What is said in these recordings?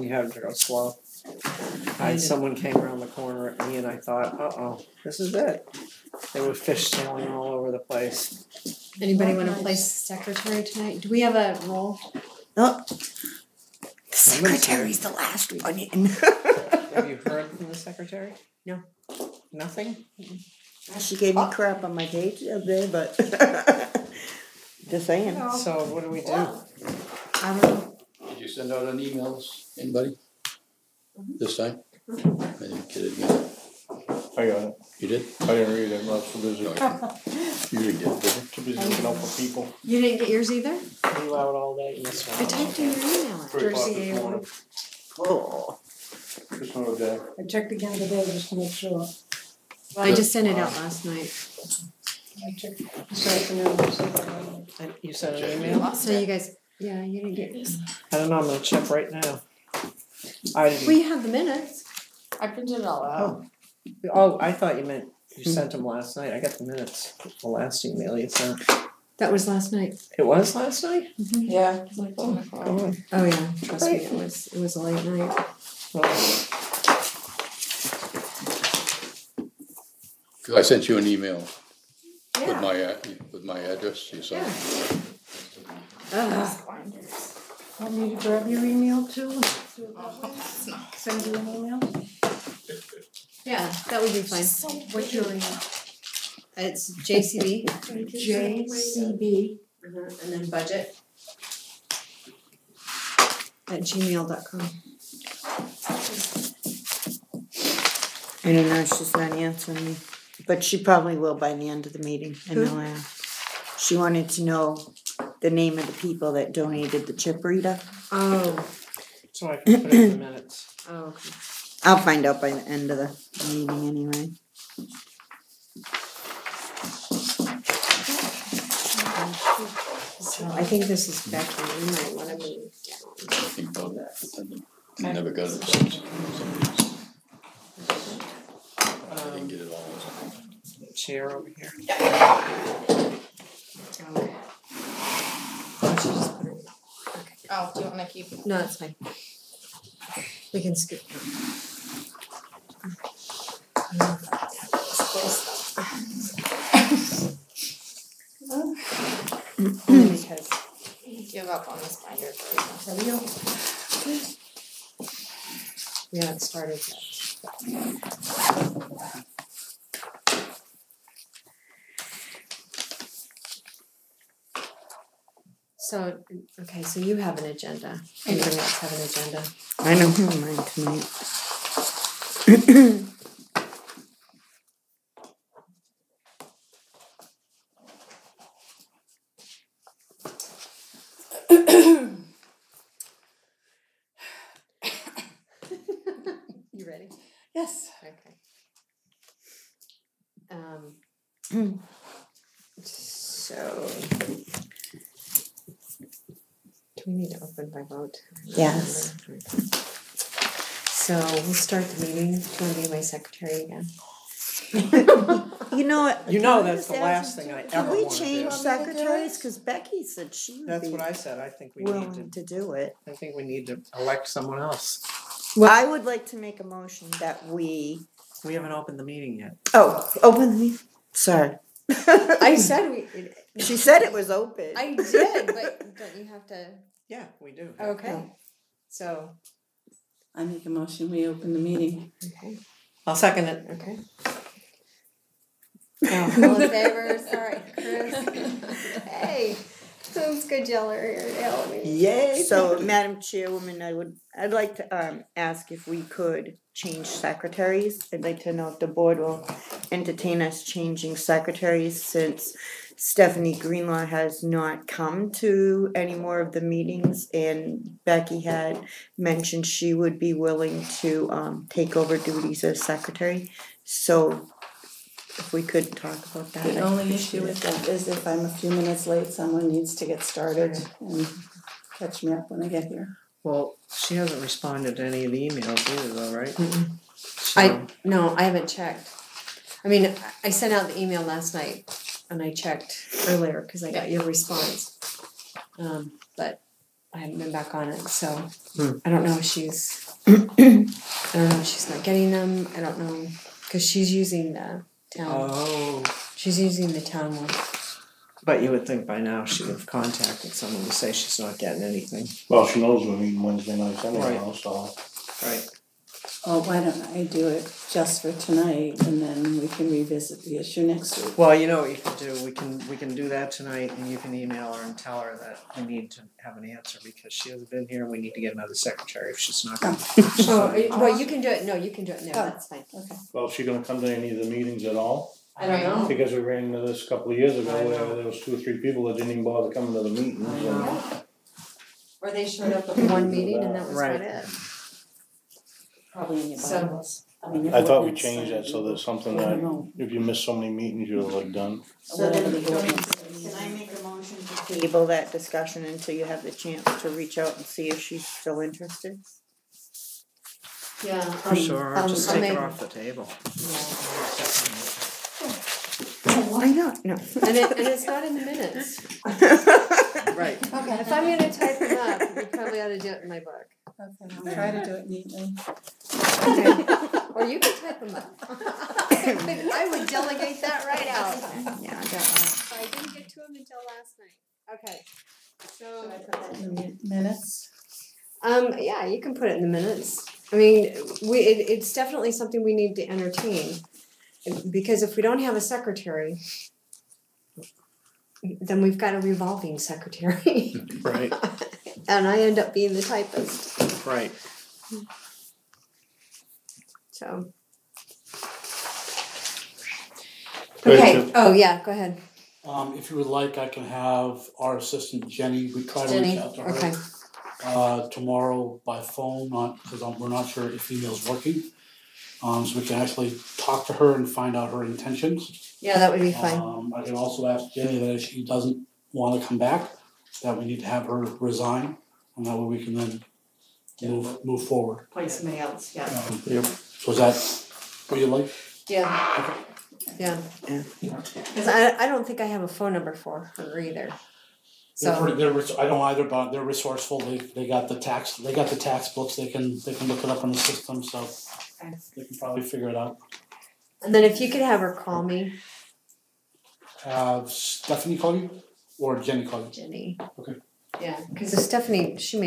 you have to go slow. Someone came around the corner at me and I thought, uh-oh, this is it. There were fish sailing all over the place. Anybody want to play secretary tonight? Do we have a role? Oh, the secretary's the last one in. Have you heard from the secretary? No. Nothing? She gave me crap on my page the other day, but just saying. So what do we do? I don't know. Did you send out an email, anybody? This time? I didn't get it yet. I got it. You did? I didn't read it. I was too busy. You didn't get it, did you? Too busy looking out for people. You didn't get yours either? You out all day? You missed I one. typed in your email. 3 o'clock this morning. Oh. Just another day. I checked again today just to make sure. Well, I just sent it out last night. I checked this afternoon. And you sent an email? So you guys, yeah, you didn't get this. I don't know. I'm going to check right now. I didn't. We have the minutes. I printed it all out. Oh, I thought you meant you sent them last night. I got the minutes. The last email you sent. That was last night. It was last night? Mm-hmm. Yeah, it was like 10 o'clock. Come on. Oh yeah, trust me, it was a late night. Cause I sent you an email Yeah. with my address, you saw. Want me to grab your email too? Send you an email? Yeah, that would be fine. What's your email? It's JCB. JCB. And then budget @gmail.com. I don't know, she's not answering me. But she probably will by the end of the meeting. And I'll ask. She wanted to know the name of the people that donated the chip reader. Oh. So I can put it in the minutes. Oh, okay. I'll find out by the end of the meeting anyway. So I think this is Becky. You might want to move down. I think about that. I never got it. I didn't get it all. The chair over here. Okay. Why don't you just put her? Okay. Oh, do you want to keep? No, it's fine. We can skip. Because you give up on this binder for We haven't started yet. So, okay, so you have an agenda. Anybody else have an agenda? I know mine tonight. You ready? Yes. Okay. So, do we need to open by vote? Yes. So we'll start the meeting. Do you want to be my secretary again? You know what? You know that's the last thing I ever Can we want to do. change secretaries? Because Becky said she would That's be what I said. I think we need willing to do it. I think we need to elect someone else. Well, I would like to make a motion that we. We haven't opened the meeting yet. Oh, open the meeting. Sorry. I said we. She said it was open. I did, but don't you have to? Yeah, we do. Okay. So. I make a motion. We open the meeting. Okay. I'll second it. Okay. All in favor? Sorry, Chris. Hey, sounds good, y'all are here to help me. Yay! So, Madam Chairwoman, I'd like to ask if we could change secretaries. I'd like to know if the board will entertain us changing secretaries since Stephanie Greenlaw has not come to any more of the meetings, and Becky had mentioned she would be willing to take over duties as secretary. So, if we could talk about that. The only issue with that is if I'm a few minutes late, someone needs to get started and catch me up when I get here. Well, she hasn't responded to any of the emails either, though, right? So, I haven't checked. I mean, I sent out the email last night, and I checked earlier because I got your response. But I haven't been back on it, so Hmm. I don't know if she's. I don't know if she's not getting them. I don't know because she's using the town. Oh. She's using the town one. But you would think by now she would have contacted someone to say she's not getting anything. Well, she knows we're meeting Wednesday nights anyhow, so. Right. Oh, why don't I do it just for tonight and then we can revisit the issue next week? Well, you know what you can do, we can do that tonight and you can email her and tell her that we need to have an answer because she hasn't been here and we need to get another secretary if she's not gonna. Well, you can do it. No, you can do it now. That's fine. Okay. Well, is she gonna come to any of the meetings at all? I don't know. Because we ran into this a couple of years ago I know. where there was 2 or 3 people that didn't even bother coming to the meetings and. Or they showed up at one meeting and that was Right. about it. Probably in your So- Bibles. mean, your I thought we ordinance, changed that so there's something I that don't know. if you miss so many meetings, you're like done. So then, Whatever the ordinance can I make a motion to table that discussion until you have the chance to reach out and see if she's still interested? Yeah. Sure, just I'll take make- her off the table. Why not? No. And it's not in the minutes. Right. Okay. If I'm gonna type them up, you probably ought to do it in my book. Okay, I'll try to do it neatly. Or you can type them up. I would delegate that right out. Yeah, I got So I didn't get to them until last night. Okay. So. Should I put that in the minutes? Yeah, you can put it in the minutes. I mean, it's definitely something we need to entertain. Because if we don't have a secretary, then we've got a revolving secretary. Right. And I end up being the typist. Right. So. Right, Okay. so- Oh, yeah, go ahead. If you would like, I can have our assistant Jenny, we try to reach Jenny, out to her. okay. Tomorrow by phone, because we're not sure if email's working. So we can actually talk to her and find out her intentions. Yeah, that would be fine. I can also ask Jenny that if she doesn't wanna come back, that we need to have her resign, and that way we can then move forward. Play somebody else, yeah. Yep. So is that what you like? Yeah. Yeah. Because I don't think I have a phone number for her either. So. I don't either, but they're resourceful, they got the tax books, they can look it up on the system, so they can probably figure it out. And then if you could have her call me, Have Stephanie call you or Jenny call you? Jenny. Okay. Yeah, because Stephanie, she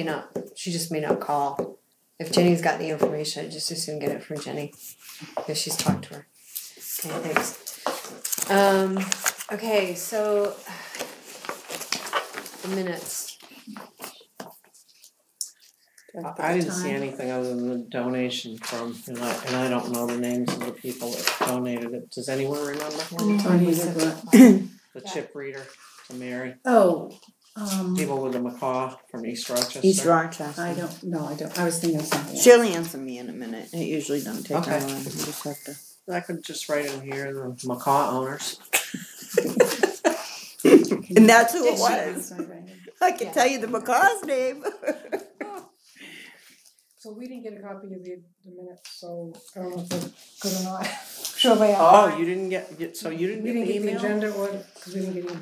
just may not call. If Jenny's got the information, I just as soon get it from Jenny, if she's talked to her. Okay, thanks. Okay, so the minutes. I didn't see anything other than the donation from, and I don't know the names of the people that donated it. Does anyone remember? Tony said what? The chip reader to Mary. Oh, People with the macaw from East Rochester. East Rochester. I don't, I was thinking of something else. She'll answer me in a minute. It usually don't take Okay. that long. You just have to. I could just write in here the macaw owners. And that's who it was. Sorry, Brandon. I can tell you the macaw's name. So we didn't get a copy of the minutes, so I don't know if they're good or not. Sure they Oh, are. you didn't get, so you didn't We get didn't the get the email? agenda or, because we didn't get email.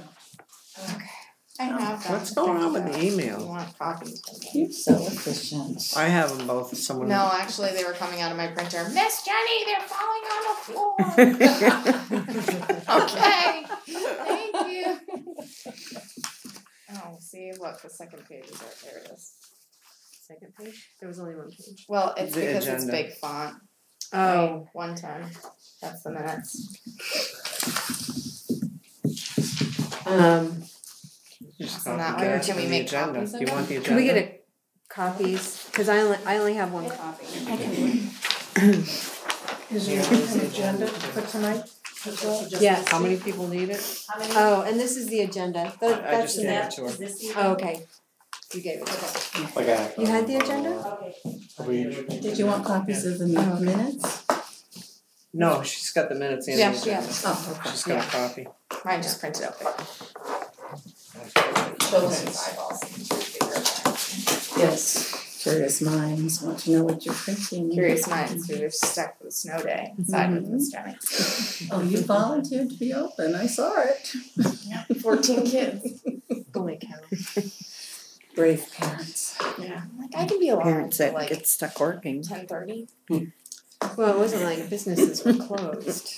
I have that. What's going on with the You email? want copies? You're so efficient. I have them both. Someone. No, actually, they were coming out of my printer. Miss Jenny, they're falling on the floor. Okay, thank you. Oh, see, look, the second page is right there. It is. Second page? There was only one page. Well, it's The because agenda. it's big font. Oh. 110. That's the minutes. Just So that copy way, that can we to the make agenda. copies Do of you want the Can we agenda? get copies? Because I only have one copy. Is there an agenda for tonight as well? Yes. How many people need it? Oh, and this is the agenda. I That's just the gave net. it to her. Oh, okay. You gave it to her. Like a. You had the agenda? Did you want copies of the minutes? No, she's got the minutes and Yeah, the agenda. Oh, okay. She's got a copy. Mine just printed out there. Children's eyeballs. Yes. Curious minds want to know what you're thinking. Curious minds who are stuck with a snow day inside with Miss Jenny. Oh, you volunteered to be open, I saw it. 14 kids. Holy cow. Brave parents. Yeah. Like I can be alone Parents till that like get stuck working. 10:30. Well, it wasn't like businesses were closed.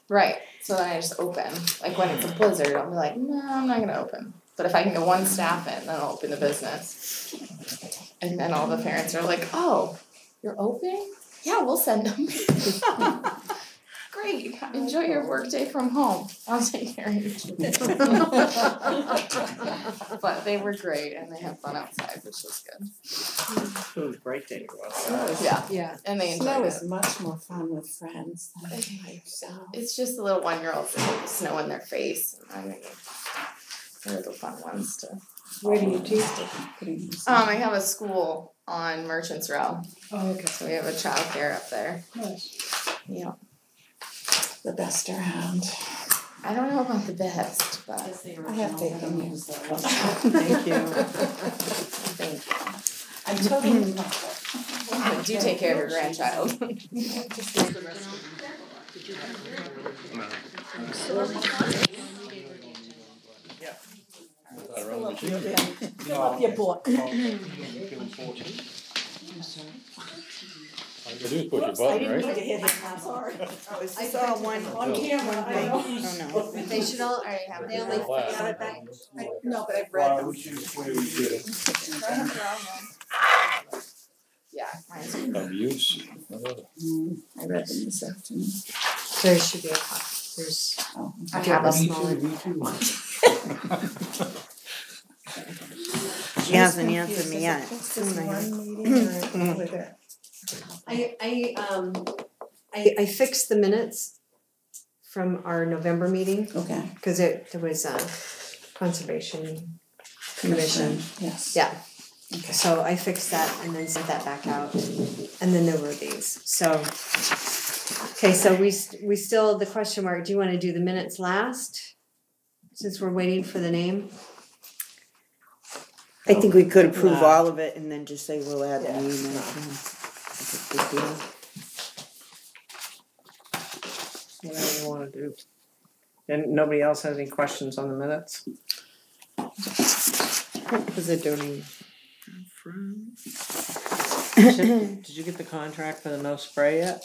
Right. So then I just open. Like when it's a blizzard, I'll be like, no, I'm not gonna open. But if I can get one staff in, then I'll open the business. And then all the parents are like, oh, you're open? Yeah, we'll send them. Great. Enjoy your workday from home. I'll take care of you. But they were great and they had fun outside, which was good. It was great day to go outside. Yeah. Yeah. And they Snow enjoyed it. is much more fun with friends than by yourself. It's just the little 1-year-olds that get the snow in their face. I mean, they're the fun ones to. Where do you teach? I have a school on Merchants Row. Oh, okay. So we have a childcare up there. Nice. Yeah. The best around. I don't know about the best, but I have taken you. Thank you. thank you. I'm totally Do take care of your grandchild. Fill up your book. All you gotta do is push your button, right? to hit it, I'm sorry. Oh, is this all one? On camera, I know. Oh, no. They should all, Already have it. they only got it back. No, but I've read them. Yeah, mine's Abuse. I read them this afternoon. There should be a copy. There's, Oh, I have a smaller. She hasn't answered me yet. Just this one meeting or with it? I fixed the minutes from our November meeting, Okay. cause there was a conservation commission. Yes. Yeah. Okay. So I fixed that and then sent that back out, and then there were these, so. Okay, so we still, the question mark, do you wanna do the minutes last? Since we're waiting for the name? I think we could approve Nah. all of it and then just say we'll add the name in. Big deal. Whatever you wanna do. And nobody else has any questions on the minutes? What was it donated from? Did you get the contract for the no spray yet?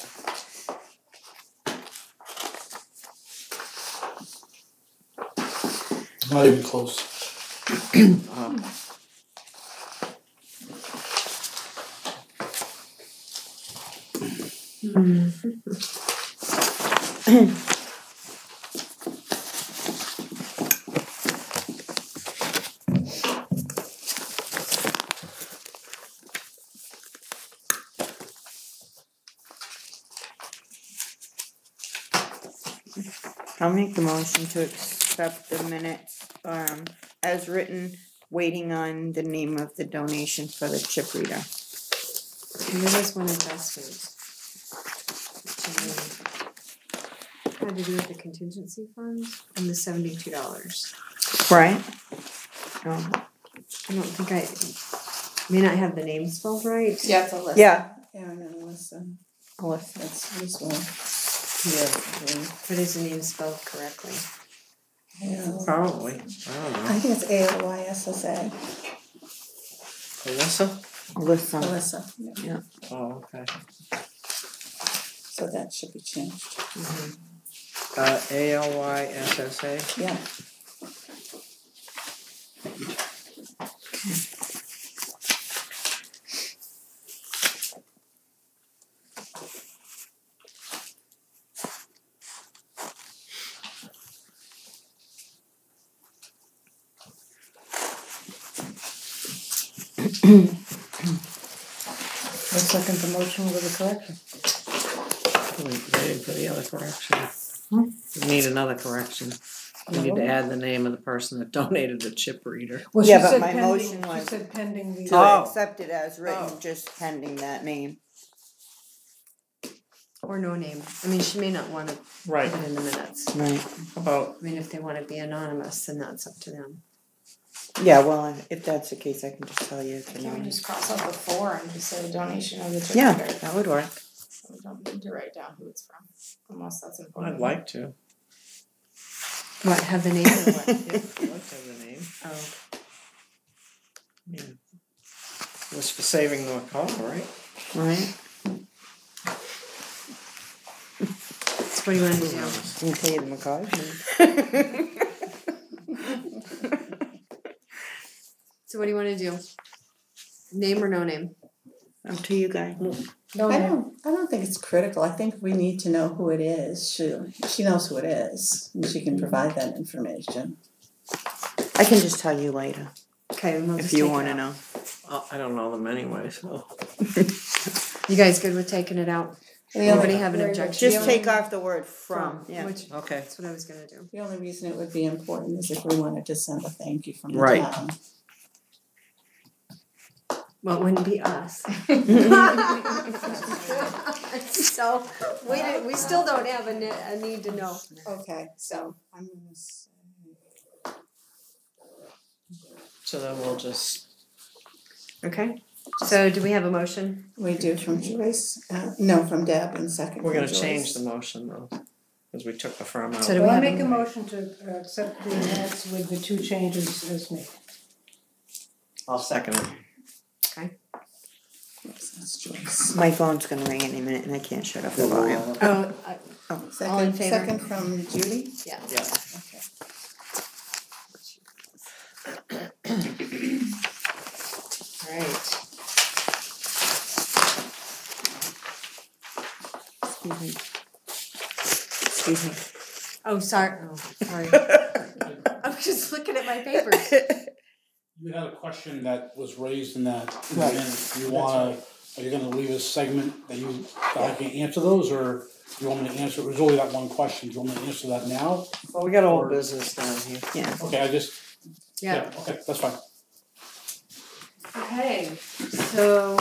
Not even close. I'll make the motion to accept the minutes, as written, waiting on the name of the donation for the chip reader. And there was one adjustment. Which had to do with the contingency funds and the $72. Right? Oh. I don't think may not have the name spelled right. Yeah, it's a list. Yeah. Yeah, I know, listen, Alyssa. that's this one. But is the name spelled correctly? Yeah. Probably, I don't know. I think it's ALYSSA. Alyssa? Alyssa. Alyssa, yeah. Oh, okay. So that should be changed. ALYSSA? Yeah. I second the motion with a correction. Waiting for the other correction. We need another correction. We need to add the name of the person that donated the chip reader. Well, Yeah, she but said my pending, motion was she said pending the. To Oh. accept it as written, Oh. just pending that name. Or no name. I mean, she may not want to Right. put it in the minutes. Right. How about, I mean, if they want to be anonymous, then that's up to them. Yeah, well, if that's the case, I can just tell you it's a Can we name. just cross out the 4 and just say donation of the chip Yeah, reader? that would work. So we don't need to write down who it's from, unless that's important. I'd like to. What, have the name or what? I'd like to have the name. Oh, Yeah. was for saving the call, right? Right? So what do you want to do? I can tell you the macaws. So what do you want to do? Name or no name? Up to you guys. I don't think it's critical. I think we need to know who it is. She knows who it is, and she can provide that information. I can just tell you later Okay, we'll if just you take want it to out. know. Well, I don't know them anyway, so. You guys good with taking it out? Anybody have an objection? Just take off the word from. Yeah. Which, Okay. that's what I was gonna do. The only reason it would be important is if we wanted to send a thank you from the Right. town. Well, it wouldn't be us. So we still don't have a need to know. Okay, so I'm gonna say. So then we'll just, Okay. So do we have a motion? We do from Joyce, no, from Deb and second we're from gonna Joyce. change the motion though, because we took the from out. So do we Well, I have make a a- motion to accept the minutes with the 2 changes as made. I'll second it. Yes, that's Joyce. My phone's gonna ring any minute and I can't shut off the volume. Oh, Oh, All in Second, favor? second from Judy? yeah. Yeah. All right. excuse me. Oh, sorry. Oh, sorry. I was just looking at my papers. You had a question that was raised in that, Right. and you wanna, are you gonna leave a segment that I can answer those, or do you want me to answer, it was only that one question, do you want me to answer that now? Well, we got old business down here. Yeah. Okay, Yeah. okay, that's fine. Okay. So.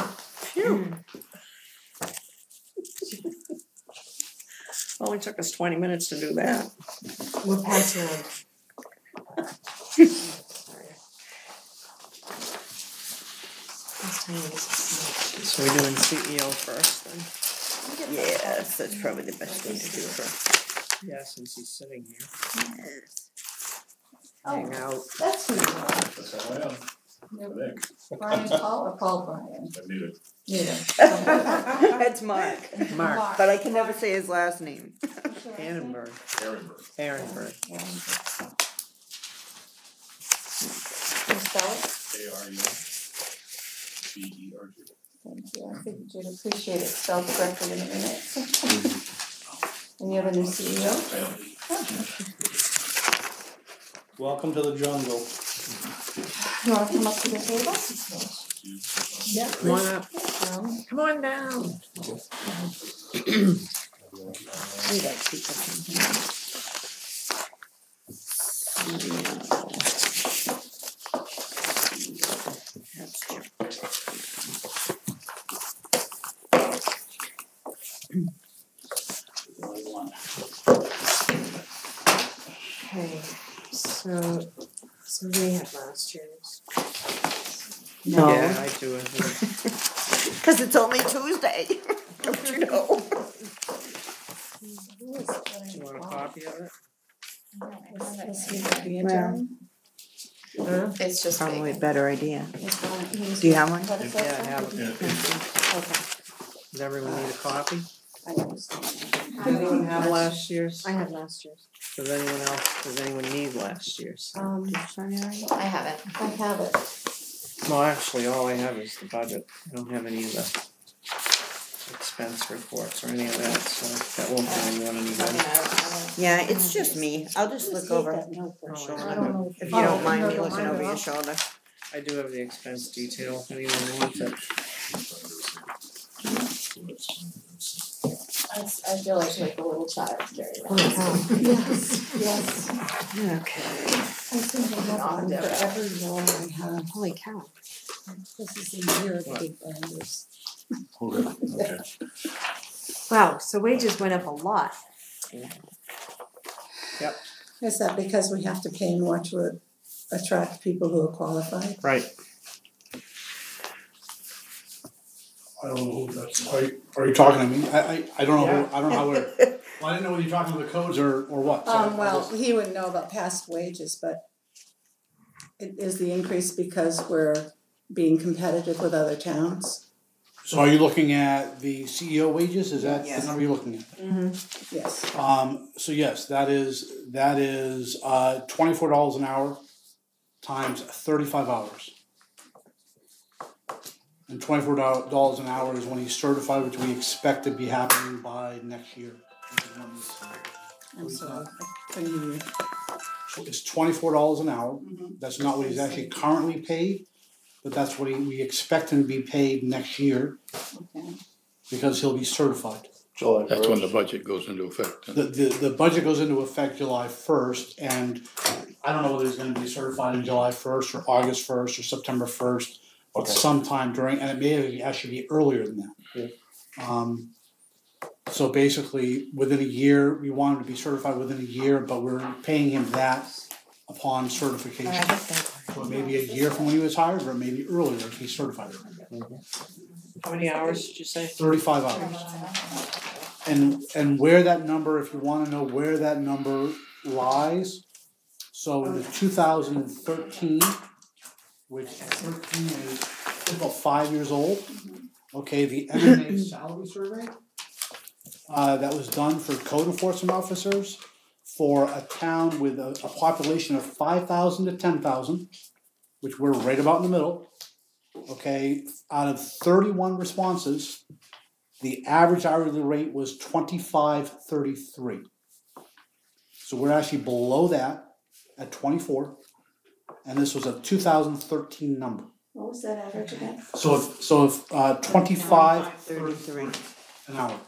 Only took us 20 minutes to do that. We'll pass around. So we're doing CEO first then? Yes, that's probably the best thing to do for. Yeah, since he's sitting here. Yes. Hang out. That's who you are. That's how I am. Brian Paul or Paul Brian? I need it. Neither. That's Mark. Mark But I can never say his last name. Annenberg. Ehrenberg. Can you spell it? AREBERG. Thank you. I think you'd appreciate it spelled correctly in a minute. And you have a new CEO? Welcome to the jungle. You wanna come up to the table? Yeah. Come on up. Come on down. Okay. So we have last year's. No. Yeah, I do it. Because it's only Tuesday. Don't you know? Do you want a copy of it? Is he the interim? It's just Probably a big. better idea. Is Brian- he's Do you have one? predecessor? Yeah, I have it. Okay. Does everyone need a copy? I understand. Does anyone have last year's? I have last year's. Does anyone need last year's? I haven't. I have it. Well, actually, all I have is the budget. I don't have any of the expense reports or any of that, so that won't do anyone any good. Yeah, it's just me. I'll just look over. That note for Oh, sure. I I don't know. If you don't mind me no, looking I over don't your know. shoulder. I do have the expense detail if anyone wants it. I feel like a little child carrying around. Yes, yes. Okay. I think I have one for every role I have. Holy cow. This is the year of the big bangers. Okay. Wow, so wages went up a lot. Is that because we have to pay more to attract people who are qualified? Right. I don't know who that's, are you talking to me? I don't know who, I don't know how we're, well, I didn't know whether you're talking to the codes or what. So I Well, just- he wouldn't know about past wages, but is the increase because we're being competitive with other towns? So are you looking at the CEO wages? Is that the Yes. number you're looking at? Yes. So yes, that is $24 an hour times 35 hours. And $24 an hour is when he's certified, which we expect to be happening by next year. I'm sorry, I couldn't hear you. So it's $24 an hour. That's not what he's actually currently paid, but that's what we expect him to be paid next year Okay. because he'll be certified. July That's when the 1st. budget goes into effect. The budget goes into effect July 1st, and I don't know whether he's going to be certified in July 1st or August 1st or September 1st, but Okay. sometime during, and it may actually be earlier than that. So basically, within a year, we want him to be certified within a year, but we're paying him that upon certification. So it may be a year from when he was hired, or it may be earlier if he's certified. How many hours did you say? 35 hours. And where that number, if you want to know where that number lies, so in the 2013, which 13 is about 5 years old, okay, the MMA salary survey that was done for code enforcement officers for a town with a population of 5,000 to 10,000, which we're right about in the middle, okay, out of 31 responses, the average hourly rate was $25.33. So we're actually below that at 24, and this was a 2013 number. What was that average again? So if 25.33 an hour.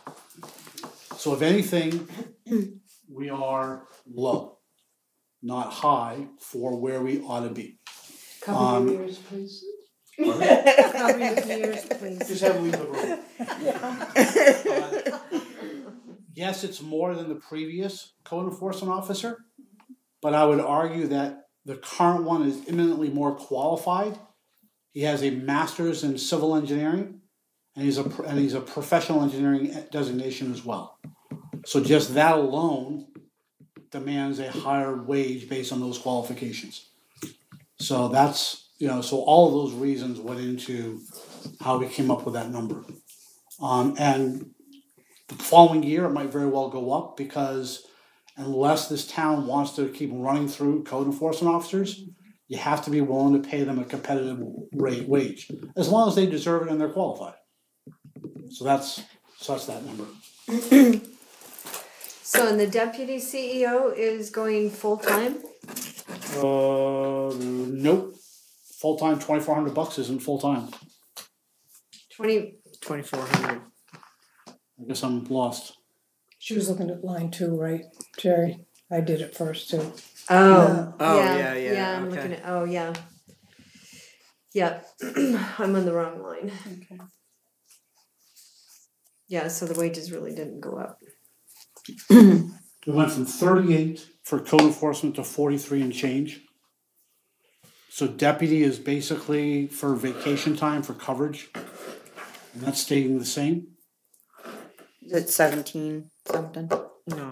So if anything, we are low, not high for where we ought to be. Cover your ears, please. Cover your ears, please. Just have them leave the room. Yes, it's more than the previous code enforcement officer, but I would argue that the current one is eminently more qualified. He has a master's in civil engineering, and he's a professional engineering designation as well. So just that alone demands a higher wage based on those qualifications. So that's, so all of those reasons went into how we came up with that number. And the following year, it might very well go up because unless this town wants to keep running through code enforcement officers, you have to be willing to pay them a competitive rate wage, as long as they deserve it and they're qualified. So that's that number. So, and the deputy CEO is going full-time? Nope. Full-time, $2,400 isn't full-time. 2,400. I guess I'm lost. She was looking at line 2, right, Jerry? I did it first too. Oh, yeah, Yeah, I'm okay. looking at, yeah. Yep, I'm on the wrong line. Okay. Yeah, so the wages really didn't go up. We went from 38 for code enforcement to 43 and change. So deputy is basically for vacation time for coverage, and that's staying the same. Is it 17 something? No,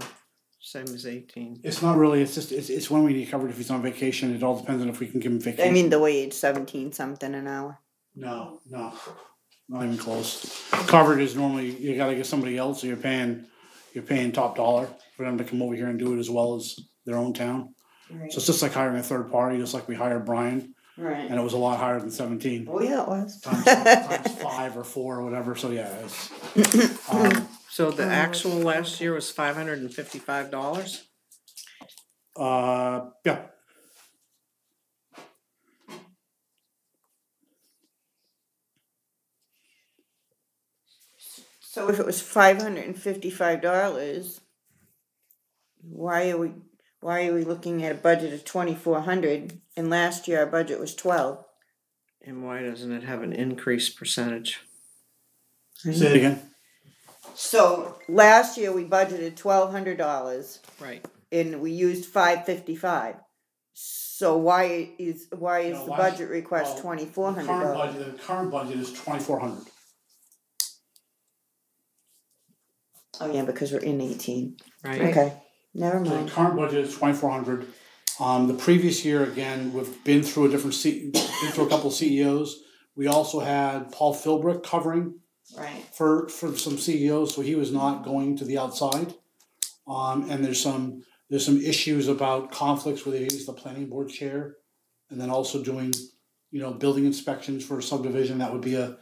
same as 18. It's not really. It's just it's when we need coverage if he's on vacation. It all depends on if we can give him vacation. I mean the wage, 17 something an hour. No, not even close. Coverage is normally you got to get somebody else, so you're paying top dollar for them to come over here and do it as well as their own town. Right. So it's just like hiring a third party, just like we hired Brian, Right. and it was a lot higher than 17 Oh yeah, it was. times 5 or 4 or whatever. So yeah, it's, So the actual last year was $555? yeah. So if it was $555, why are we looking at a budget of $2,400 and last year our budget was $12? And why doesn't it have an increased percentage? Say it again. So last year we budgeted $1,200 Right. and we used $555. So why is No, the last- budget request well, $2,400? The current budget is 2,400. Oh yeah, because we're in 18. Right. Okay, never So the mind. current budget is 2,400. The previous year, again, we've been through a couple of CEOs. We also had Paul Philbrick covering Right. for some CEOs, so he was not going to the outside. And there's some issues about conflicts where they use the planning board chair, and then also doing, building inspections for a subdivision. That would be a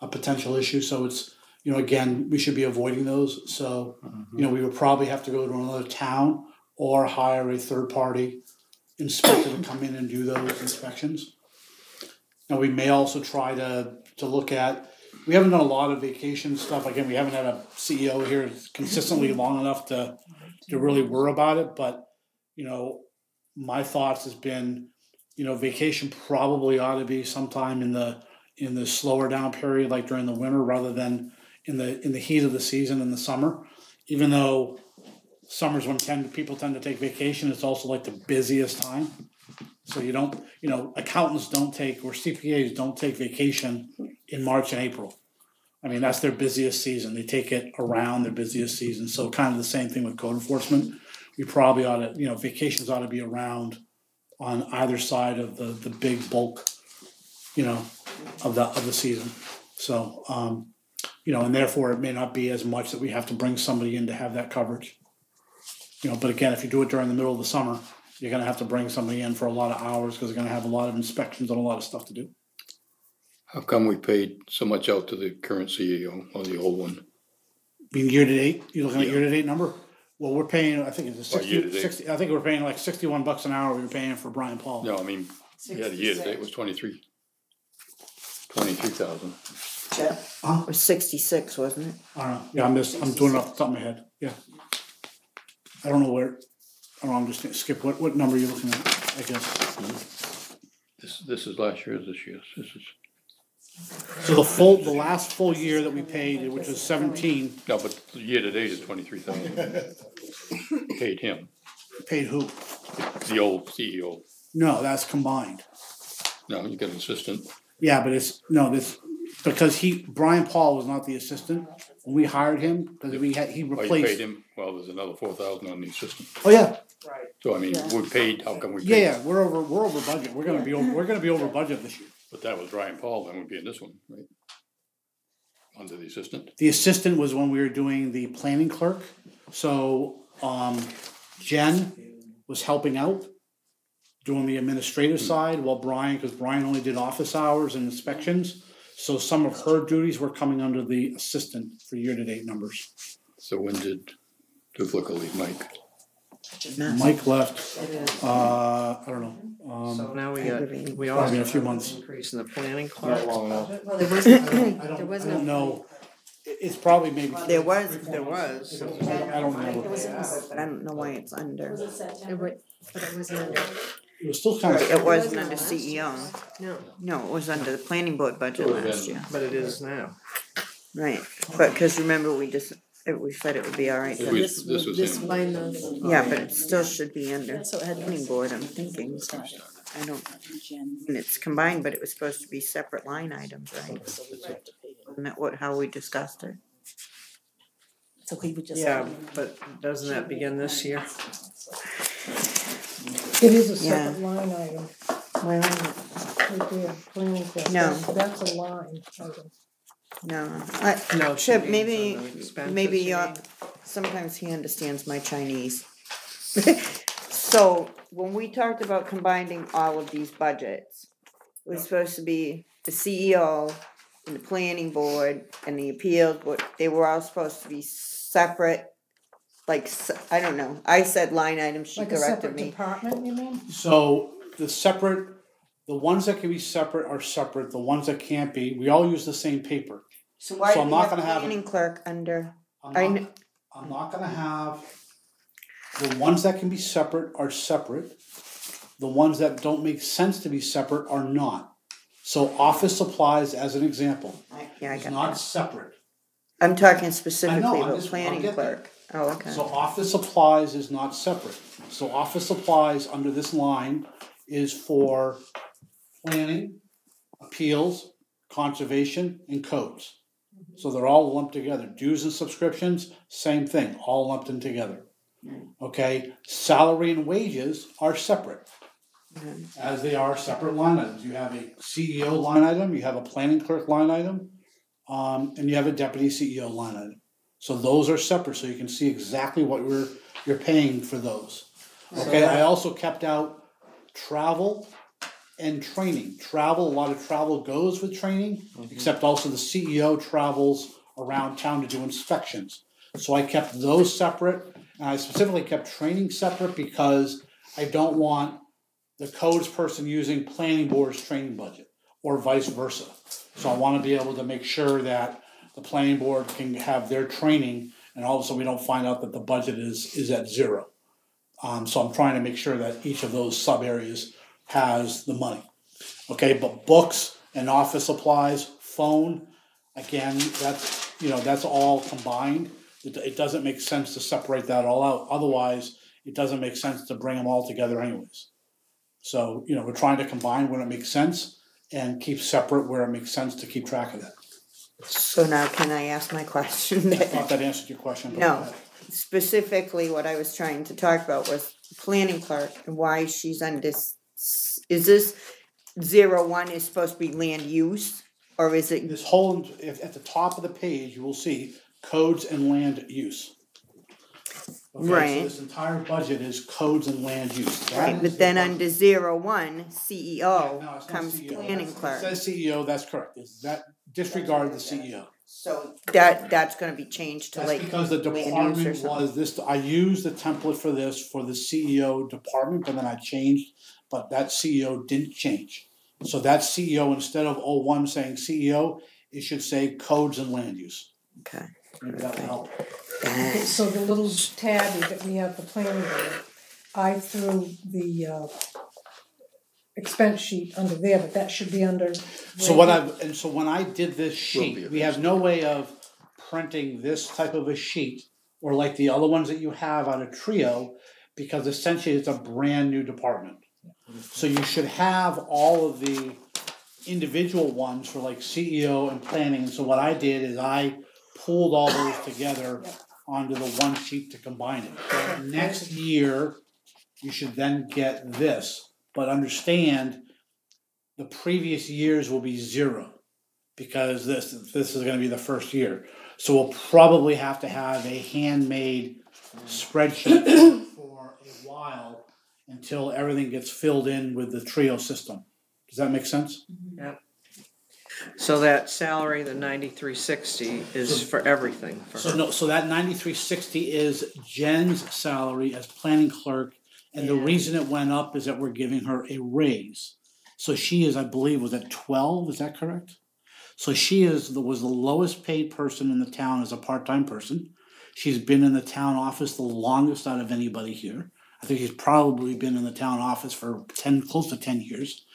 potential issue. So it's, again, we should be avoiding those. So, we would probably have to go to another town or hire a third party inspector to come in and do those inspections. Now we may also try to look at. We haven't done a lot of vacation stuff. Again, we haven't had a CEO here consistently long enough to really worry about it. But, my thoughts has been, vacation probably ought to be sometime in the slower down period, like during the winter, rather than in the heat of the season in the summer. Even though summer's when people tend to take vacation, it's also like the busiest time. So you don't, accountants don't take, or CPAs don't take vacation in March and April. I mean, that's their busiest season. They take it around their busiest season. So kind of the same thing with code enforcement. We probably ought to, vacations ought to be around on either side of the big bulk, of the season. So, and therefore it may not be as much that we have to bring somebody in to have that coverage. But again, if you do it during the middle of the summer, you're going to have to bring somebody in for a lot of hours because they're going to have a lot of inspections and a lot of stuff to do. How come we paid so much out to the current CEO or the old one? Being year to date, you're looking at year to date number? Well, we're paying, I think it's year to date. 60, I think we're paying like $61 an hour we were paying for Brian Paul. No, I mean, yeah, the year to date was 23,000. It was 66, wasn't it? I don't know. Yeah, I'm doing it off the top of my head. Yeah. I don't know where. I'm just gonna skip what number you're looking at, I guess. This is last year's, this year's. This is. So the last full year that we paid, which was 17. No, but the year to date is 23,000. Paid him. Paid who? The old CEO. No, that's combined. No, you got an assistant. Yeah, but because Brian Paul was not the assistant when we hired him, because he replaced. Oh, you paid him. Well, there's another 4,000 on the assistant. Oh yeah. Right. So I mean, we paid. How come we paid? Yeah, we're over budget. We're gonna be over budget this year. But that was Brian Paul. Then we'd be in this one, right? Under the assistant. The assistant was when we were doing the planning clerk. So Jen was helping out, doing the administrative side, while because Brian only did office hours and inspections. So some of her duties were coming under the assistant for year-to-date numbers. So when did Duflicker leave, Mike? Mike left, I don't know. So now we also Probably in a few months. increase in the planning clerk. Well, there wasn't. I don't know. It's probably maybe. There was, There was. I don't remember. but I don't know why it's under. But it wasn't under. It was still kind of. It wasn't under CEO. No. No, it was under the planning board budget last year. But it is now. Right, but because remember we said it would be all right. This was him. Line those. Yeah, but it still should be under So it had planning board, I'm thinking. I don't, and it's combined, but it was supposed to be separate line items, right? Isn't that how we discussed it? So we would just. Yeah, but doesn't that begin this year? It is a Yeah. separate line item, Well, right there, planning cost. No. That's a line item. no, No, Chip, she means maybe, on the expenses, maybe you mean? sometimes he understands my Chinese. So, when we talked about combining all of these budgets, it was supposed to be the CEO and the planning board and the appeals, but they were all supposed to be separate. Like, I don't know, I said line items, she Like a corrected separate me. department, you mean? So the ones that can be separate are separate. The ones that can't be, we all use the same paper. So why So do I'm we not have gonna have- planning clerk under, I'm not gonna have, the ones that can be separate are separate. The ones that don't make sense to be separate are not. So office supplies, as an example, yeah, I is got not that. separate. I'm talking specifically I'm about just- I'll planning get there. clerk. Oh, okay. So office supplies is not separate. So office supplies under this line is for planning, appeals, conservation, and codes. So they're all lumped together. Dues and subscriptions, same thing, all lumped in together. Okay, salary and wages are separate. as they are separate line items. You have a CEO line item, you have a planning clerk line item, and you have a deputy CEO line item. So those are separate, so you can see exactly what you're paying for those. Okay, I also kept out travel and training. Travel, a lot of travel goes with training, except also the CEO travels around town to do inspections. So I kept those separate, and I specifically kept training separate because I don't want the codes person using planning board's training budget, or vice versa. So I want to be able to make sure that the planning board can have their training, and all of a sudden we don't find out that the budget is at zero. So I'm trying to make sure that each of those sub areas has the money. Okay, but books and office supplies, phone, again, that's all combined. It doesn't make sense to separate that all out. Otherwise, it doesn't make sense to bring them all together anyways. So, we're trying to combine when it makes sense and keep separate where it makes sense to keep track of that. So now can I ask my question? I thought that answered your question. But No, specifically what I was trying to talk about was planning clerk and why she's on this. Is this 01 is supposed to be land use, or is it? This whole, at the top of the page, you will see codes and land use. Okay, Right. So this entire budget is codes and land use. That Right, is but the then budget. under 01, CEO No, it's not comes CEO. planning It clerk. says CEO, that's correct. Disregard the CEO. So that's gonna be changed to That's like because the land use or department something. was this, I used the template for this for the CEO department, and then I changed, but that CEO didn't change. So that CEO, instead of 01 saying CEO, it should say codes and land use. Okay. Maybe that will help. Okay, so the little tabby that we have the planning board, I threw the expense sheet under there, but that should be under. So when I did this sheet, we have no way of printing this type of a sheet or like the other ones that you have out of Trio, because essentially it's a brand new department. So you should have all of the individual ones for like CEO and planning. And so what I did is I pulled all those together onto the one sheet to combine it. Next year, you should then get this, but understand the previous years will be zero because this is going to be the first year. So we'll probably have to have a handmade spreadsheet for a while until everything gets filled in with the Trio system. Does that make sense? Yeah. So that salary, the 9360, is for everything for her. So that 9360 is Jen's salary as planning clerk, and the reason it went up is that we're giving her a raise. So she is, I believe, was at 12. Is that correct? So she was the lowest paid person in the town as a part-time person. She's been in the town office the longest out of anybody here. I think she's probably been in the town office for close to 10 years.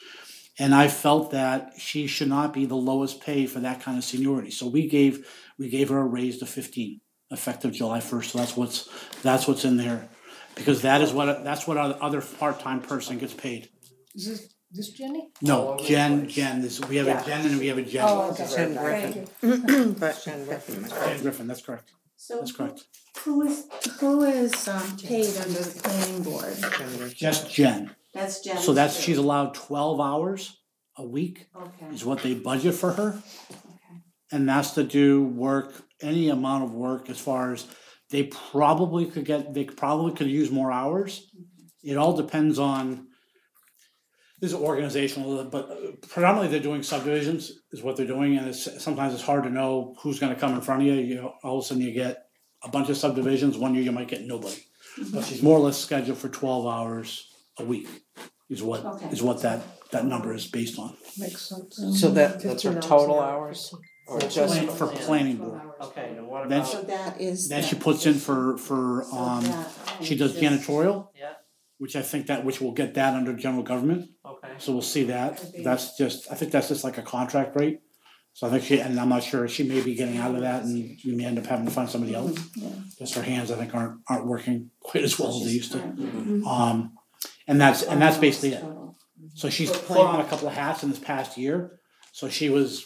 And I felt that she should not be the lowest pay for that kind of seniority. So we gave her a raise to 15, effective July 1st. So that's what's in there, because that's what our other part-time person gets paid. Is this Jenny? No, Jen. We have a Jen and we have a Jen. Oh, okay. Jen Thank Griffin. you. Jen Griffin. Jen Griffin, that's correct. So That's correct. who is paid under the planning board? Jen Griffin. Just Jen. That's Jen. So she's allowed 12 hours a week Okay. is what they budget for her. Okay. And that's to do work, any amount of work, as far as they probably could use more hours. It all depends on, this is organizational, but predominantly they're doing subdivisions is what they're doing, and sometimes it's hard to know who's gonna come in front of you. All of a sudden you get a bunch of subdivisions, one year you might get nobody. But she's more or less scheduled for 12 hours a week is what that number is based on. Makes sense. So that's her 15 total an hour. hours? Or just For planning board. Okay, and what Then about? So that is. Then she puts in for she does janitorial, Yeah, which we'll get that under general government. okay. So we'll see that. I think that's just like a contract rate. So I think and I'm not sure, she may be getting out of that and we may end up having to find somebody else. Just her hands, I think, aren't working quite as well as they used to. And that's basically it. So she's put on a couple of hats in this past year. So she was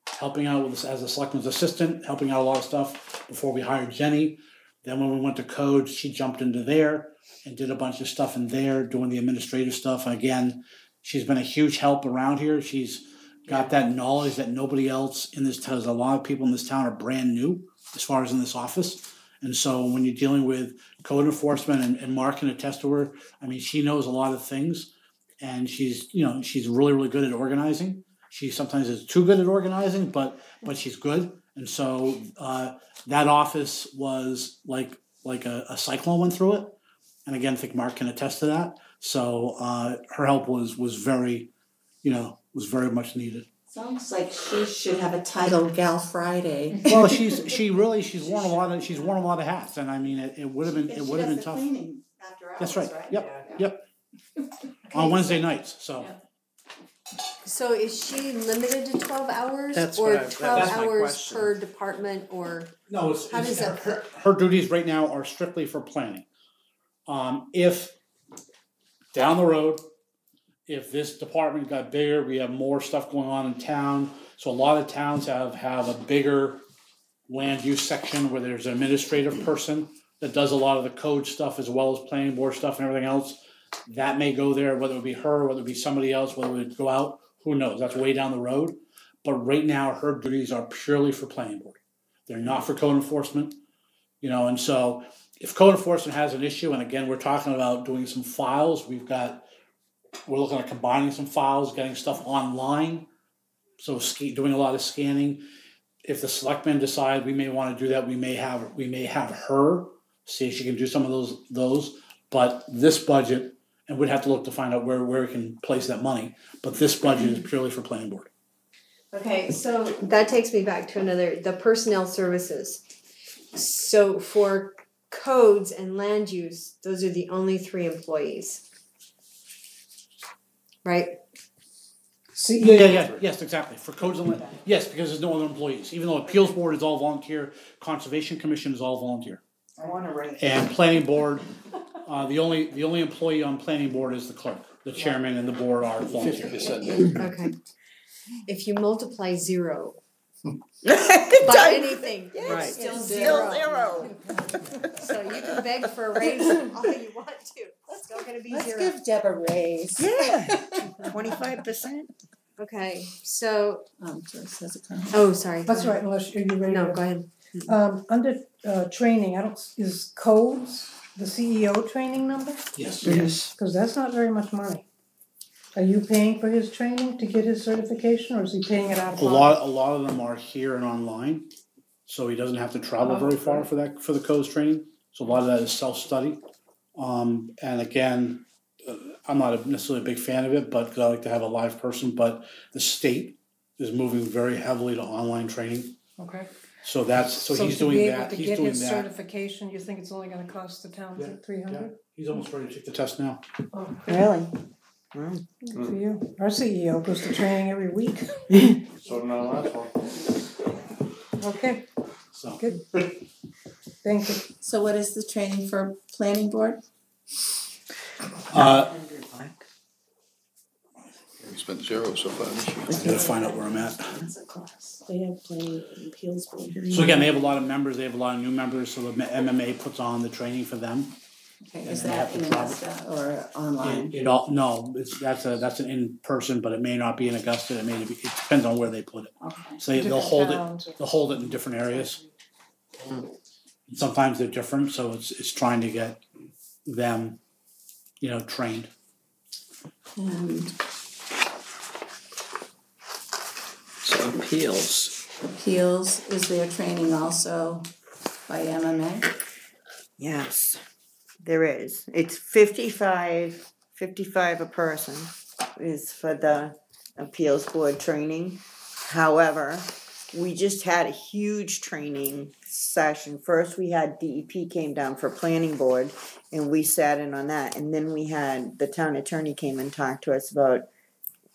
helping out with as a selectman's assistant, helping out a lot of stuff before we hired Jenny. Then when we went to code, she jumped into there and did a bunch of stuff in there, doing the administrative stuff. And again, she's been a huge help around here. She's got that knowledge that nobody else in this town, a lot of people in this town are brand new as far as in this office. And so when you're dealing with code enforcement and Mark can attest to her, I mean, she knows a lot of things, and she's really, really good at organizing. She sometimes is too good at organizing, but she's good. And so that office was like a cyclone went through it. And again, I think Mark can attest to that. So her help was very much needed. Sounds like she should have a title, Gal Friday. Well, she's worn a lot of hats, and I mean it would have been tough. After hours, That's right. Yep. On Wednesday nights. So. So is she limited to 12 hours That's or what 12 that's my hours question. per department or No, how does that her duties right now are strictly for planning. If down the road, if this department got bigger, we have more stuff going on in town. So a lot of towns have a bigger land use section where there's an administrative person that does a lot of the code stuff as well as planning board stuff and everything else. That may go there, whether it be her, whether it be somebody else, whether it would go out, who knows? That's way down the road. But right now, her duties are purely for planning board. They're not for code enforcement, and so if code enforcement has an issue, and again, we're talking about doing some files, we're looking at combining some files, getting stuff online, so doing a lot of scanning. If the selectmen decide we may want to do that, we may have her see if she can do some of those. But this budget, and we'd have to look to find out where we can place that money. But this budget is purely for planning board. Okay, so that takes me back to the personnel services. So for codes and land use, those are the only 3 employees. Right? Yeah. Yes, exactly. For codes and land, yes, because there's no other employees. Even though appeals board is all volunteer, conservation commission is all volunteer. I want to write. And planning board, the only employee on planning board is the clerk. The chairman and the board are volunteer. 50%. Okay. If you multiply 0 by anything, Right. it's still Still 0. zero. So you can beg for a raise all you want to. It's still going to be Let's 0. give Deb a raise. Yeah. 25%. Okay, so Joyce has a comment. oh, sorry. That's right, unless you're ready No, to. go ahead. Under training, is codes the CEO training number? Yes. Because that's not very much money. Are you paying for his training to get his certification, or is he paying it out of A pocket? lot of them are here and online, so he doesn't have to travel very far for the codes training. So a lot of that is self-study. And again, I'm not necessarily a big fan of it, but 'cause I like to have a live person. But the state is moving very heavily to online training. Okay. So he's doing that. He's To doing get his that. certification, you think it's only gonna cost the town $300? He's almost ready to take the test now. Oh, Really? good for you. Our CEO goes to training every week. So did our last one. Okay, So good. Thank you. So what is the training for planning board? We spent 0 so far this year. I gotta find out where I'm at. They have planning appeals board. So again, they have a lot of members. They have a lot of new members. So the MMA puts on the training for them. Okay, is And they that have to in travel. Augusta or online? That's an in person, but it may not be in Augusta. It depends on where they put it. Okay. So they'll Different hold towns. it. They'll hold it in different areas. Sometimes they're different, so it's trying to get them, trained. And So appeals. appeals, is there training also by MMA? Yes, there is. It's 55 a person is for the appeals board training. However, we just had a huge training session. First we had DEP came down for planning board and we sat in on that. And then we had the town attorney came and talked to us about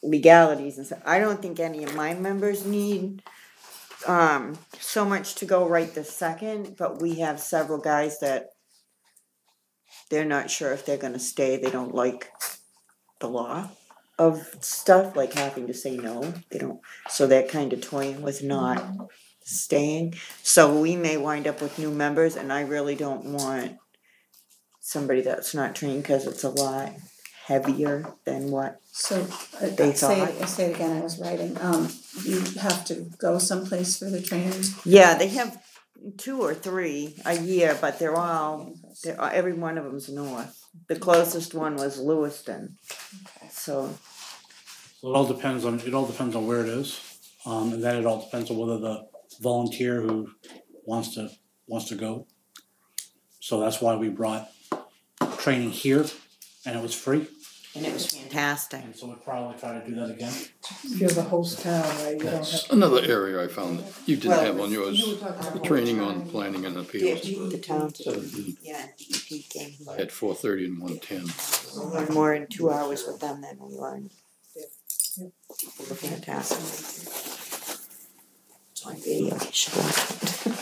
legalities and stuff. I don't think any of my members need so much to go right this second, but we have several guys that they're not sure if they're gonna stay. They don't like the law of stuff, like having to say no. They don't, so they're kind of toying with not staying. So we may wind up with new members, and I really don't want somebody that's not trained because it's a lot heavier than what. So, They thought. say it again, I was writing, you have to go someplace for the training? Yeah, they have 2 or 3 a year, but every one of them's north. The closest one was Lewiston. So So it all depends on where it is, and then it all depends on whether the volunteer who wants to go. So that's why we brought training here, and it was free. and it was fantastic. And so we'll probably try to do that again. You're the host town, right? You don't That's have. another area I found that you didn't have on yours, You were talking about training on planning and appeals. The town, 17. yeah, DEP game. I had 4:30 and 1:10. We learned more in 2 hours with them than we learned. They were fantastic. It's on video, you should watch it.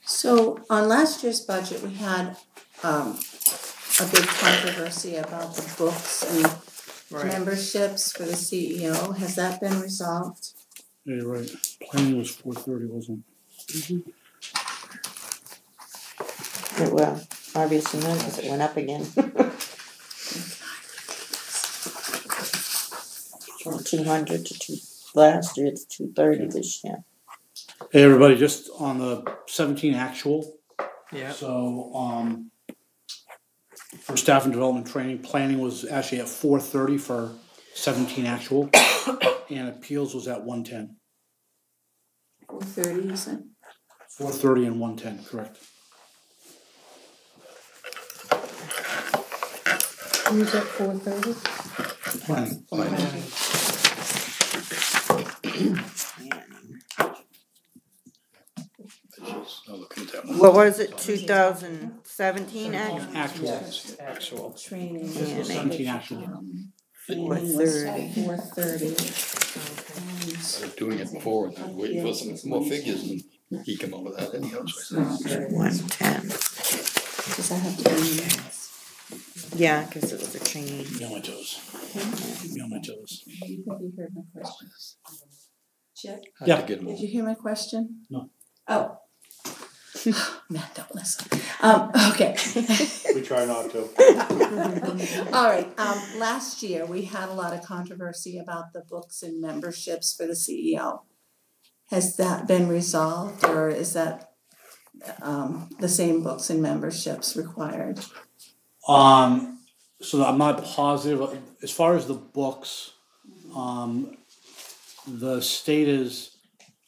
So on last year's budget, we had a big controversy about the books and memberships for the CEO. Has that been resolved? Yeah, you're right. Planning was 4:30, wasn't it? Well, obviously not, because it went up again. From 200 to last year, it's 230 this year. Hey everybody, just on the 17 actual. Yeah. So for staff and development training, planning was actually at 430 for 17 actual, and appeals was at 110. 4:30, you said? 430 and 110, correct. Who's at 4:30? Planning. I'll look at that one. What was it, 2017 actually? Actual. Training. 17 actual. Training was 4:30. I was doing it before, and waiting for some more figures, and he came up with that anyhow. So I said, 110. Does that have to be in minutes? Yeah, because it was a training. Be on my toes. Be on my toes. You think you heard my question? Chip, had Yeah. to get him. did you hear my question? No. Oh. Matt, don't listen. Okay. We try not to. All right, last year, we had a lot of controversy about the books and memberships for the CEO. Has that been resolved, or is that the same books and memberships required? So I'm not positive, as far as the books, the state is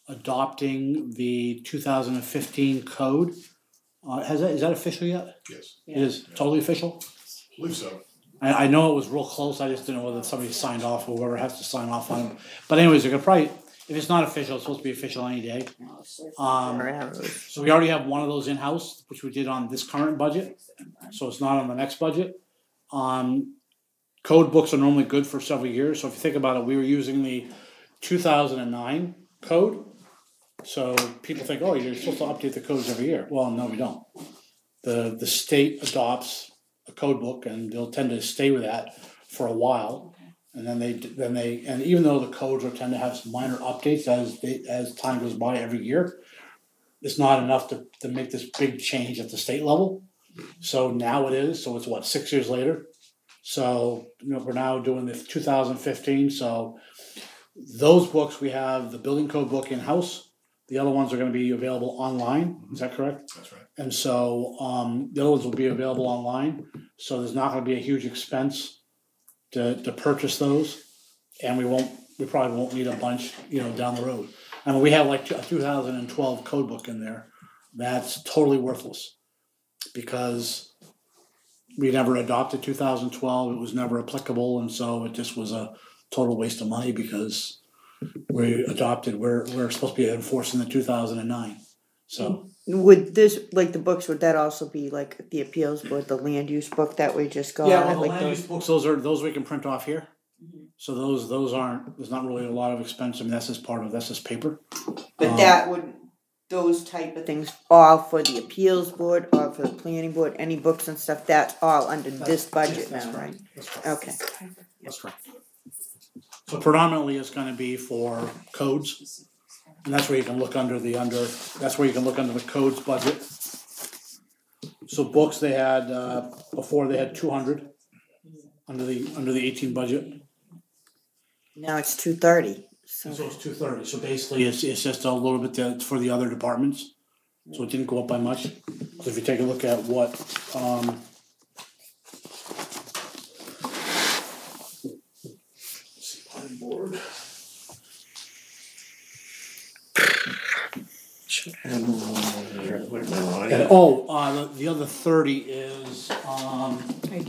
adopting the 2015 code. Is that official yet? Yes. It is totally official? I believe so. I know it was real close, I just didn't know whether somebody signed off or whoever has to sign off on it. But anyways, they're gonna probably, if it's not official, it's supposed to be official any day. So we already have one of those in-house, which we did on this current budget, so it's not on the next budget. Code books are normally good for several years, so if you think about it, we were using the 2009 code. So people think, oh, you're supposed to update the codes every year. Well, no, we don't. The state adopts a code book, and they'll tend to stay with that for a while, and then they and even though the codes will tend to have some minor updates as time goes by every year, it's not enough to make this big change at the state level. So now it is. So it's what, 6 years later. So we're now doing the 2015. So those books, we have the building code book in house. The other ones are going to be available online. Is that correct? That's right. And so the other ones will be available online. So there's not going to be a huge expense to purchase those, and we probably won't need a bunch, down the road. I mean, we have like a 2012 code book in there that's totally worthless because we never adopted 2012. It was never applicable, and so it just was a total waste of money because we're supposed to be enforcing the 2009. So Would this, like the books, would that also be like the appeals board, the land use book that we just got? yeah, well, the like land use books, those we can print off here. So those aren't. There's not really a lot of expense. I mean, that's just paper. But that would, those type of things, all for the appeals board or for the planning board, any books and stuff, that's all under this budget now, right? That's right. Okay. That's right. So predominantly it's gonna be for codes, and that's where you can look under the codes budget. So books they had, before they had 200 under the 18 budget. Now it's 230, so. So it's 230, so basically it's just a little bit for the other departments, so it didn't go up by much. So if you take a look at what, board. The other 30 is, Right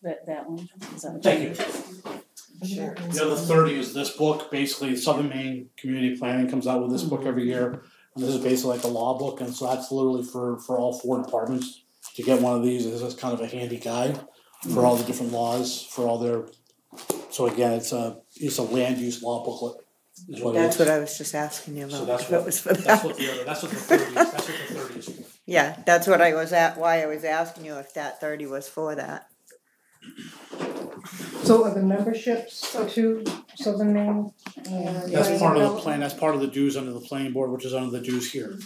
there. That one, is that what thank you you. Sure. The other 30 is this book. Basically, Southern Maine Community Planning comes out with this book every year. And this is basically like a law book, and so that's literally for all 4 departments to get one of these. This is kind of a handy guide for all the different laws, for all their. So again, it's a land use law booklet. Is what That's it is. what I was just asking you about. So that's if what, it was for that's that. what the 30 is. That's what the 30 is for. Yeah, that's what I was why I was asking you if that 30 was for that. So are the memberships to Southern Maine? That's part of the plan. That's part of the dues under the planning board, which is under the dues here.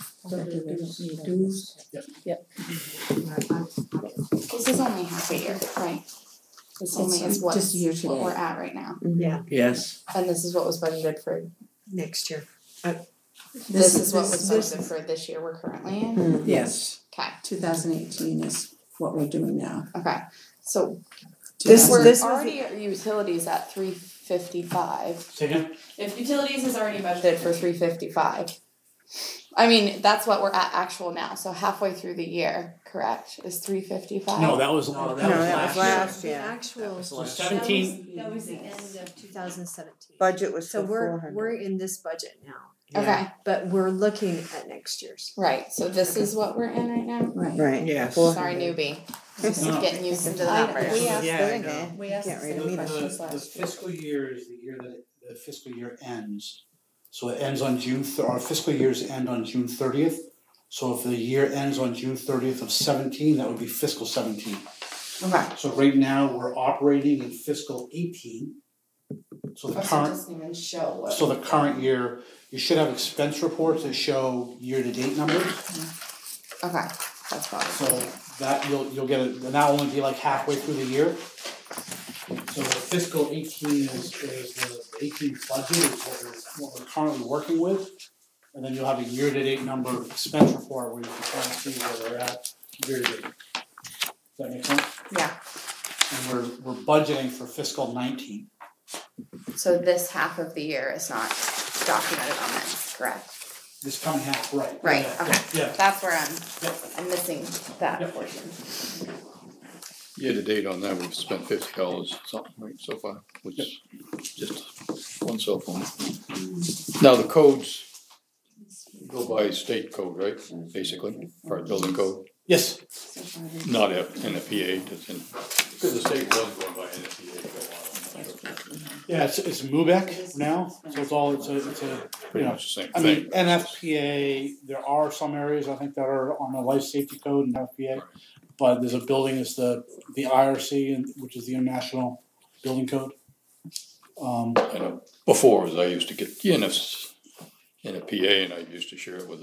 Dues. Yep. This is only half a year, right? This only is what just year to what date. we're at right now. Yeah, Yes. And this is what was budgeted for next year. this is what was budgeted for this year we're currently in. Yes. Okay. 2018 is what we're doing now. Okay. So This we're was already at utilities at 355. Say again? If utilities is already budgeted for 355. I mean, that's what we're at actual now. So halfway through the year, correct? Is 355? No, that was No, that was last The year. actual. So 17. That was the end of 2017. Budget was So for we're 400. in this budget now, Okay. but we're looking at next year's. Right. So this is what we're in right now. Right. Right. Yes. Sorry, newbie. Just getting used to the numbers. We asked Yeah, I them, know. eh? We asked Can't the read same them either. questions The last year. fiscal year is the year that the fiscal year ends. So it ends on our fiscal years end on June 30th. So if the year ends on June 30th of 17, that would be fiscal 17. Okay. So right now we're operating in fiscal 18. So the It current, doesn't even show what. so the current year, you should have expense reports that show year-to-date numbers. Okay. That's probably. So that you'll get it, and that'll only be like halfway through the year. So the fiscal 18 is the 18 budget is what we're currently working with. And then you'll have a year-to-date number expense report where you can kind of see where we're at year-to-date. Does that make sense? Yeah. And we're budgeting for fiscal 19. So this half of the year is not documented on this, correct? This coming half, right? Right, Yeah, okay. Yeah. That's where Yep. I'm missing that Yep. portion. Year to date on that, we've spent $50 something, right, so far, which is just one cell phone. Now, the codes go by state code, right, basically, for building code, Yes. not NFPA, because the state was going by NFPA for a while. Yeah, it's MUBEC now, so it's a Pretty much the same I thing. mean, NFPA, there are some areas I think that are on the life safety code in FPA, but there's a building, it's the IRC, which is the International Building Code. I know before, as I used to get the NFPA, and I used to share it with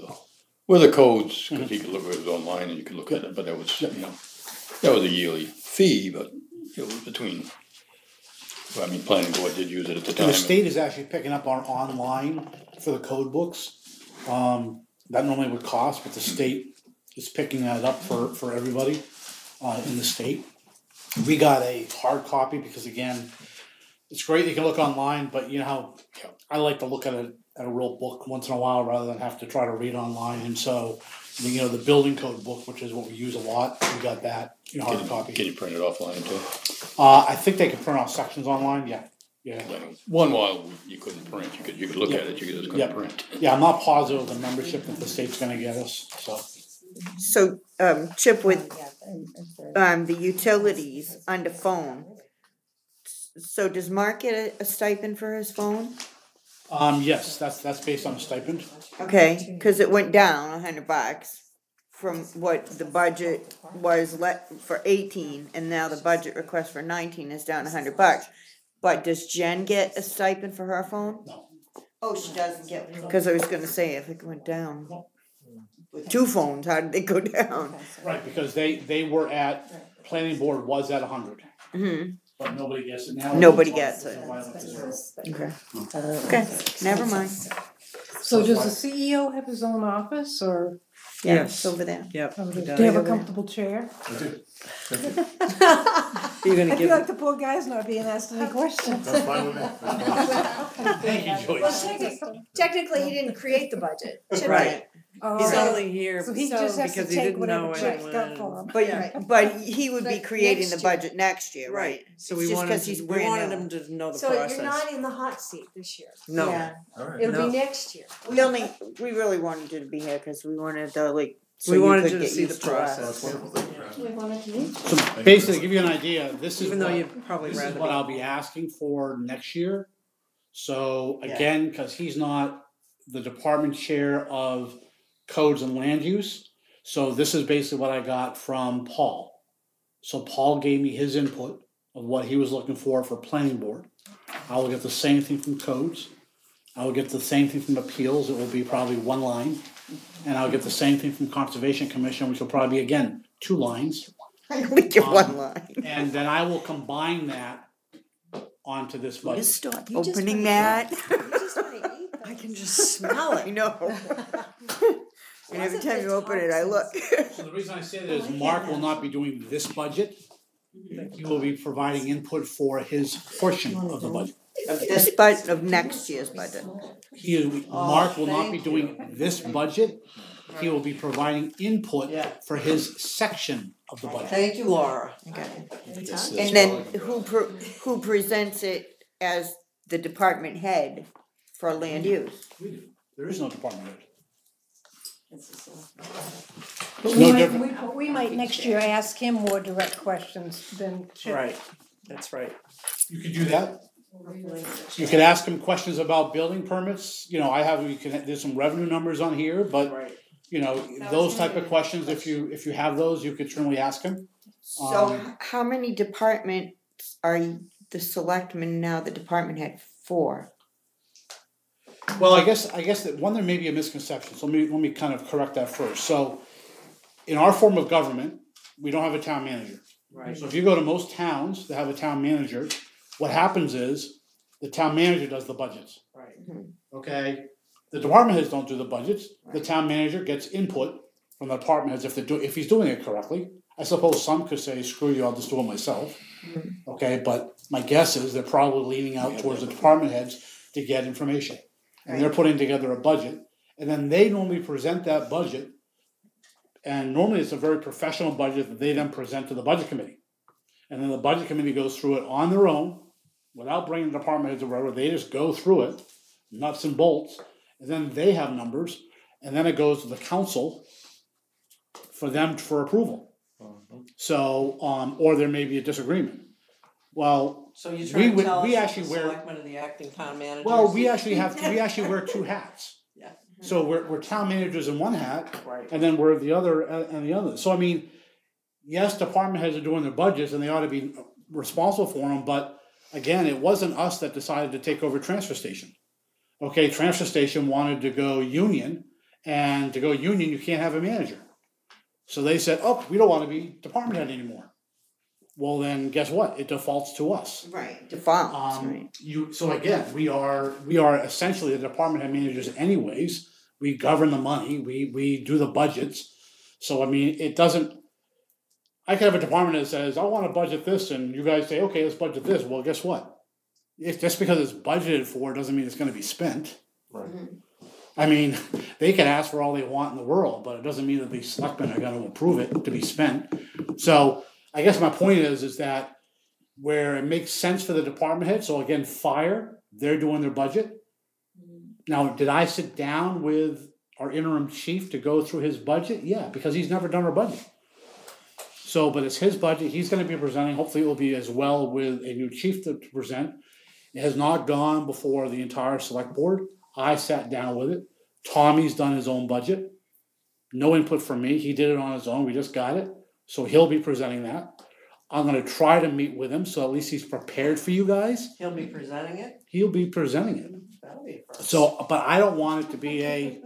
the codes, because he could look at it online and you could look at it, but that was, that was a yearly fee, but it was between, I mean, planning board did use it at the And time. the state is actually picking up our online for the code books. That normally would cost, but the state is picking that up for everybody in the state. We got a hard copy because again, it's great you can look online, but you know how I like to look at a real book once in a while rather than have to try to read online. And so, you know, the building code book, which is what we use a lot, we got that hard copy. Can you print it offline too? I think they can print off sections online. Yeah. One while you couldn't print, you could look at it, you just couldn't print. Yeah, I'm not positive of the membership that the state's going to get us. So, Chip, with the utilities under phone, so does Mark get a stipend for his phone? Yes, that's based on a stipend. Okay, cause it went down $100 from what the budget was for 18, and now the budget request for 19 is down $100. But does Jen get a stipend for her phone? No. Oh, she doesn't get, because I was gonna say if it went down. With 2 phones, how did they go down? Right, because they were at, planning board was at 100, but nobody gets it now. Nobody gets it. Okay. Okay, never mind. So does the CEO have his own office or Yeah, Yes. it's over there. Yep. do he you does. have a comfortable chair? I do. You're gonna I give feel like the poor guy's not being asked any questions. That's fine with me. That's fine. Thank you, Well, Joyce. technically, he didn't create the budget. should Right. Oh, He's so only here he just has to because he take didn't whatever know checks got anyone. for him. But Right. but he would be But creating the next year. budget next year, right? So It's we just wanted 'cause he's we brand wanted new. him to know the So process. you're not in the hot seat this year. No. Yeah. Alright. It'll No. be next year. We really wanted you to be here because we wanted to like, so We you wanted could you to get see the used to us. process. That's wonderful, thank you for asking. We wanted to meet. So basically, to give you an idea, this is Even though what, you'd probably this is rather what be. I'll be asking for next year. So Yeah. again, because he's not the department chair of codes and land use, so this is basically what I got from Paul. So Paul gave me his input of what he was looking for planning board. I will get the same thing from codes. I will get the same thing from appeals. It will be probably 1 line. And I'll get the same thing from Conservation Commission, which will probably be, again, 2 lines. I only get 1 line. And then I will combine that onto this budget. Just start You just opening wanna- that. You just wanna eat I those. can just smell I it. know. And every Wasn't time the you open it, I look. So the reason I say that is Mark will not be doing this budget. He will be providing input for his portion of the budget. Of this budget, of next year's budget. Mark will not be thank you. doing this budget. He will be providing input Yeah. for his section of the budget. Thank you, Laura. And then who presents it as the department head for land use? There is no department head. But No we might, different. we might next year ask him more direct questions than Chip. Right. That's right. You could do that. You could ask him questions about building permits. You know, there's some revenue numbers on here, but Right. you know, those type of questions, if you have those, you could certainly ask him. So how many departments are the selectmen now the department head for? Well, I guess that there may be a misconception, so let me kind of correct that first. So, in our form of government, we don't have a town manager. Right. So if you go to most towns that have a town manager, what happens is the town manager does the budgets. Right. Okay? The department heads don't do the budgets. The town manager gets input from the department heads if he's doing it correctly. I suppose some could say, screw you, I'll just do it myself. Okay, but my guess is they're probably leaning out towards the department heads to get information. And they're putting together a budget, and then they normally present that budget, and normally it's a very professional budget that they then present to the budget committee. And then the budget committee goes through it on their own, without bringing the department heads or whatever, they just go through it, nuts and bolts, and then they have numbers, and then it goes to the council for approval. So, or there may be a disagreement. Well, So you're trying to tell us we that actually the wear, selectmen and the acting town managers? well, we actually wear 2 hats. Yeah. So we're town managers in one hat, Right. and then we're the other and the other. So I mean, yes, department heads are doing their budgets, and they ought to be responsible for them. But again, it wasn't us that decided to take over transfer station. Okay, transfer station wanted to go union, and to go union, you can't have a manager. So they said, "Oh, we don't want to be department head anymore." Well, then guess what? It defaults to us. Right, defaults, right. So again, we are essentially the department head managers anyways. We govern the money, we do the budgets. So I mean, it doesn't, I could have a department that says, I want to budget this, and you guys say, okay, let's budget this. Well, guess what? Just because it's budgeted for doesn't mean it's going to be spent. Right. I mean, they can ask for all they want in the world, but it doesn't mean that the selectmen are going to approve it to be spent. So I guess my point is that where it makes sense for the department head, so again, fire, they're doing their budget. Now, did I sit down with our interim chief to go through his budget? Yeah, because he's never done our budget. So, but it's his budget, he's gonna be presenting, hopefully it will be as well with a new chief to present. It has not gone before the entire select board. I sat down with it. Tommy's done his own budget. No input from me, he did it on his own, we just got it. So he'll be presenting that. I'm gonna try to meet with him, so at least he's prepared for you guys. He'll be presenting it. He'll be presenting it. That'll be a first. So, but I don't want it to be a,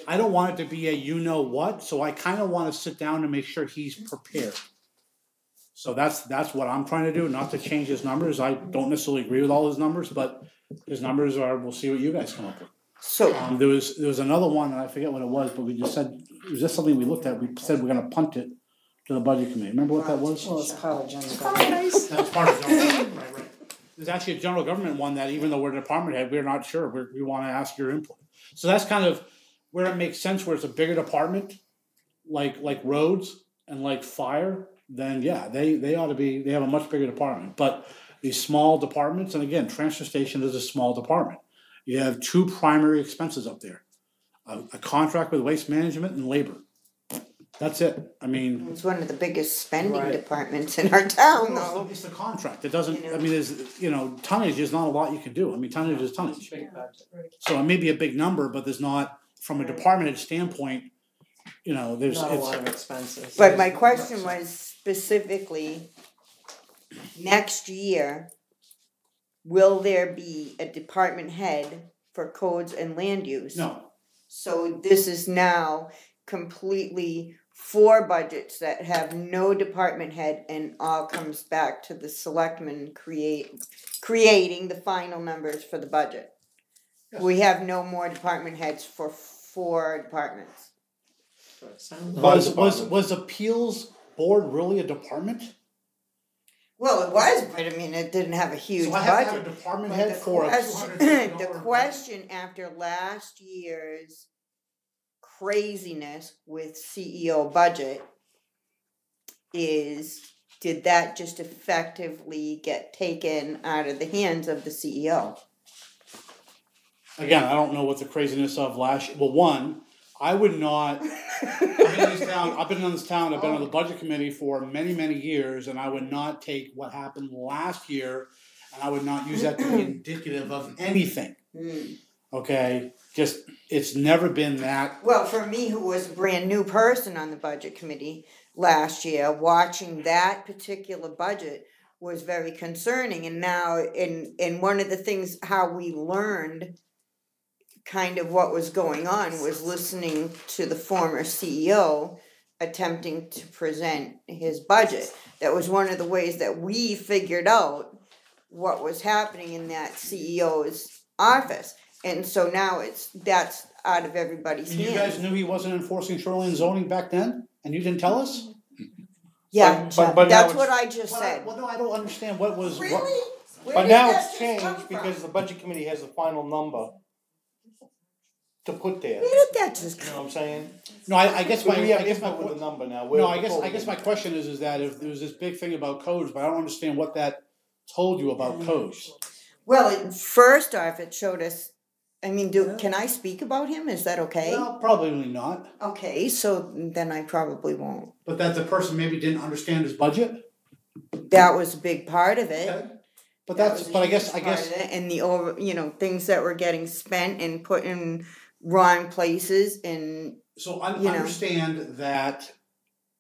I don't want it to be a you know what, so I kinda wanna sit down and make sure he's prepared. So that's what I'm trying to do, not to change his numbers. I don't necessarily agree with all his numbers, but his numbers are, we'll see what you guys come up with. So, There was another one, and I forget what it was, but we just said, it was just something we looked at, we said we're gonna punt it to the budget committee. Remember what that was? Well, it's part of general government. That's part of general government, right. There's actually a general government one that even though we're a department head, we're not sure, we wanna ask your input. So that's kind of where it makes sense, where it's a bigger department, like roads and like fire, then yeah, they ought to be, they have a much bigger department. But these small departments, and again, transfer station is a small department. You have two primary expenses up there. A contract with waste management and labor. That's it. I mean, it's one of the biggest spending Right. departments in our town, though. it's the contract. It doesn't, I mean, there's, tonnage is not a lot you can do. I mean, tonnage is tonnage. So it may be a big number, but there's not, from a department head standpoint, there's, Not a it's, lot of expenses. But my question was specifically, next year, will there be a department head for codes and land use? no. So this is now completely 4 budgets that have no department head and all comes back to the selectmen creating the final numbers for the budget. Yes. We have no more department heads for 4 departments. Was appeals board really a department? Well, it was, but I mean, it didn't have a huge So I have to budget. have a department But head the for a question- $250 the question after last year's craziness with CEO budget is, did that just effectively get taken out of the hands of the CEO? Again, I don't know what the craziness of last year. Well, one, I would not. I've been in this town. I've been on the budget committee for many, many years, and I would not take what happened last year, and I would not use that to be indicative of anything. Okay, just it's never been that. Well, for me, who was a brand new person on the budget committee last year, watching that particular budget was very concerning. And now, in one of the things, how we learned kind of what was going on was listening to the former CEO attempting to present his budget. That was one of the ways that we figured out what was happening in that CEO's office. And so now that's out of everybody's And hands. you guys knew he wasn't enforcing shoreline zoning back then, and you didn't tell us. Yeah, But now that's it's- what I just said. Well, no, I don't understand what was. Really? Where But did now that it's just changed come from? because the budget committee has the final number to put there. Where did that just You know come? what I'm saying? No, I guess my. We have I guess my. input with the number now. No, I guess my question is that if there was this big thing about codes, but I don't understand what that told you about codes. Well, first off, it showed us. I mean, can I speak about him? Is that okay? Well, probably not. Okay, so then I probably won't. But that the person maybe didn't understand his budget. That was a big part of it. Okay. But That that's. was a But I huge guess. part of it, and the over, things that were getting spent and put in wrong places, and So I You know. understand that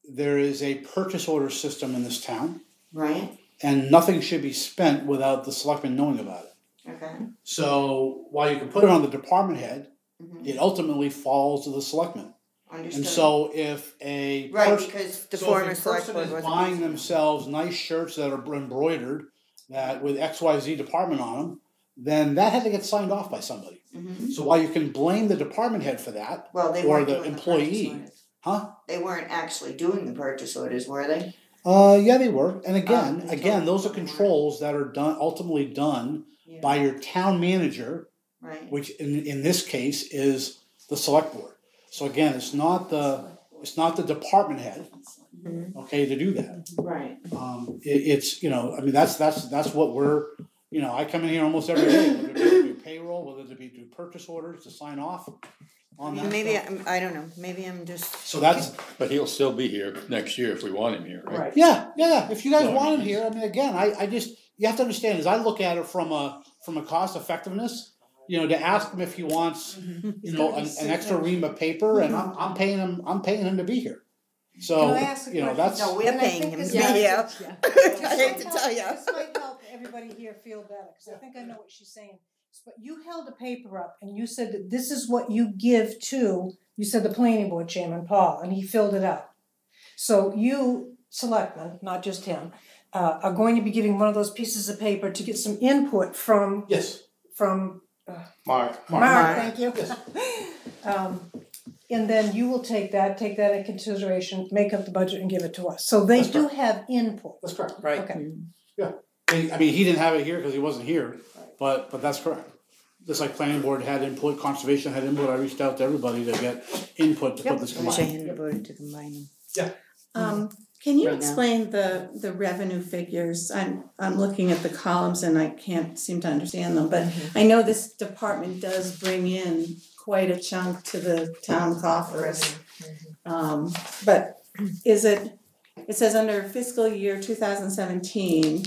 there is a purchase order system in this town, right. and nothing should be spent without the selectmen knowing about it. Okay. So while you can put it on the department head, Mhm. it ultimately falls to the selectmen. Understood. And so if a right, person, because the so former if a select person board is wasn't. buying themselves nice shirts that are embroidered that with XYZ department on them, then that had to get signed off by somebody. Mhm. So while you can blame the department head for that, Well, they or weren't the doing employee. purchase orders. Huh? They weren't actually doing the purchase orders, were they? Yeah, they were. And again, Control. those are controls that are ultimately done Yeah. by your town manager, Right. which in this case is the select board. So again, it's not the department head, Mhm. okay, to do that. Right. It's I mean that's what we're I come in here almost every day, whether it be to do payroll, whether it be to do purchase orders, to sign off on that. Maybe stuff. I don't know. Maybe I'm just. So that's But he'll still be here next year if we want him here, right? yeah. If you guys Well, I want mean, him here, I mean again, I just you have to understand is I look at it from a cost effectiveness. To ask him if he wants, an extra ream of paper, and I'm paying him to be here. So, Can I ask a you know, question? that's, No, we're And I paying think him this to be might- here. yeah. I hate to tell you. This might help everybody here feel better, because I think I know what she's saying. But you held a paper up and you said that this is what you give to, you said the planning board chairman, Paul, and he filled it out. So you, selectmen, not just him, are going to be giving one of those pieces of paper to get some input from, yes, Mark. Mark, thank you. Yes. And then you will take that into consideration, make up the budget and give it to us. So they That's do have input. that's correct. Right. Okay. I mean, he didn't have it here because he wasn't here, but that's correct. Just like planning board had input, conservation had input, I reached out to everybody to get input to put this I wish I combined. hadn't voted to combine them. Can you Right now. explain the revenue figures? I'm looking at the columns and I can't seem to understand them, but I know this department does bring in quite a chunk to the town coffers. But is it says under fiscal year 2017,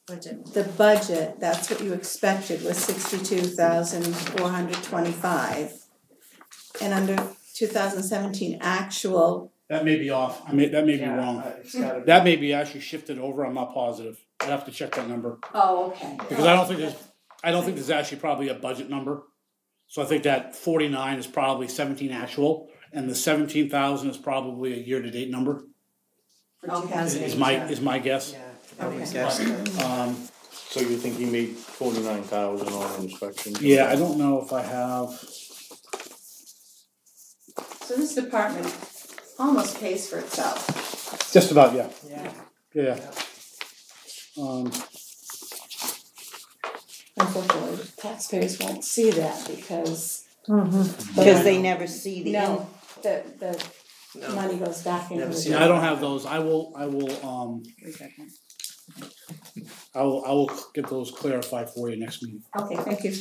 the budget, that's what you expected was 62,425. And under 2017 actual, That may be off, that may be wrong. It's gotta be. That may be actually shifted over, I'm not positive. I'd have to check that number. oh, okay. Because I don't think there's actually probably a budget number. So I think that 49 is probably 17 actual, and the 17,000 is probably a year-to-date number, Okay. is my guess. Yeah. Okay. Guess. So you think he made 49,000 on inspection? Yeah, I don't know if I have, So this department almost pays for itself. just about, yeah. Yeah. Unfortunately, taxpayers won't see that because Because they never see the no, the No. money goes back into Never the. seen Yeah, I don't have those, I will get those clarified for you next meeting. Okay, thank you.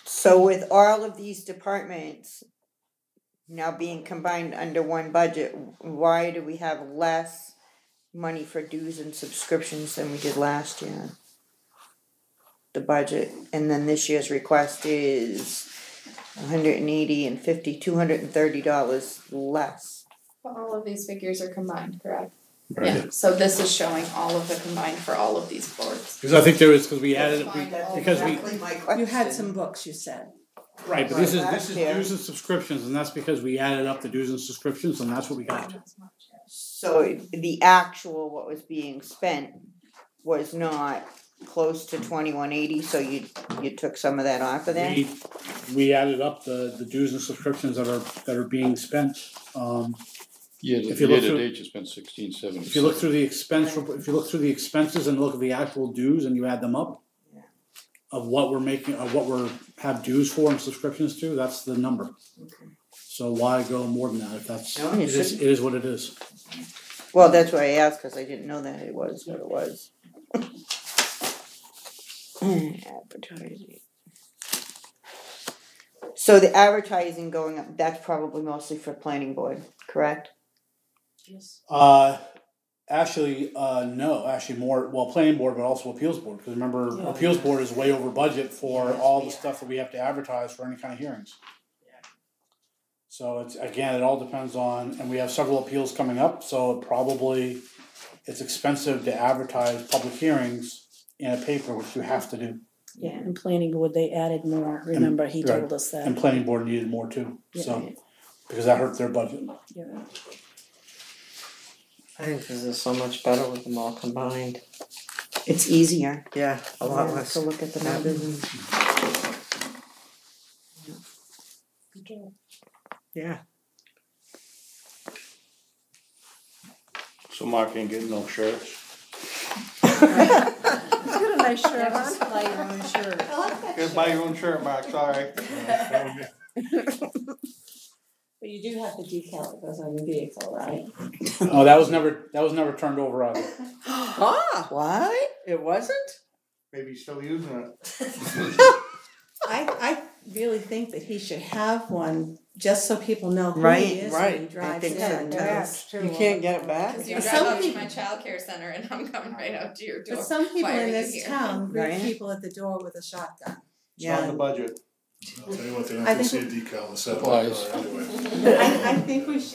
So with all of these departments now being combined under one budget, why do we have less money for dues and subscriptions than we did last year? The budget, and then this year's request is $230 less. But all of these figures are combined, correct? Right. Yeah, so this is showing all of the combined for all of these boards. Because I think there is, because we added, That's because we, Exactly my question. You had some books, you said. right, but this is Last year. dues and subscriptions, and that's because we added up the dues and subscriptions, and that's what we got. So the actual, what was being spent was not close to 2180, so you took some of that off of there? We added up the dues and subscriptions that are being spent. Yeah, If the you look year to through- date, you spent 1676. If you look through the expense, if you look through the expenses and look at the actual dues and you add them up, Yeah. of what we're making, of what we're have dues for and subscriptions to, that's the number. Okay. So why go more than that if that's, No, you it is what it is. Well, that's why I asked, because I didn't know that it was what it was. Advertising. So the advertising going up, that's probably mostly for planning board, correct? Actually, no, actually more, well, planning board, but also appeals board, because remember, appeals board is way over budget for all the stuff that we have to advertise for any kind of hearings. So it's, again, it all depends on, and we have several appeals coming up, so it's expensive to advertise public hearings in a paper, which you have to do. Yeah, and planning board, they added more, remember, he told us that. And planning board needed more too, so, Yeah. because that hurt their budget. Yeah. I think this is so much better with them all combined. It's easier. Yeah, a lot less. To look at the numbers and. Yeah. So Mark ain't getting no shirts. Get a nice shirt on. Buy your own shirt. I like that Gotta buy your own shirt, Mark, sorry. But you do have the decal that goes on your vehicle, right? Oh, that was never turned over either. Ah, What? it wasn't? Maybe he's still using it. I really think that he should have one just so people know who Right, he is when right. he I drives think in. so, too. You can't get it back? Cause you But drive some up to people- my childcare center and I'm coming right out to your door. But some people Why are in you this here? town greet Right. people at the door with a shotgun. It's not in the budget. I'll tell you what, they're not I gonna think see a decal on the side of the Supplies. car anyway.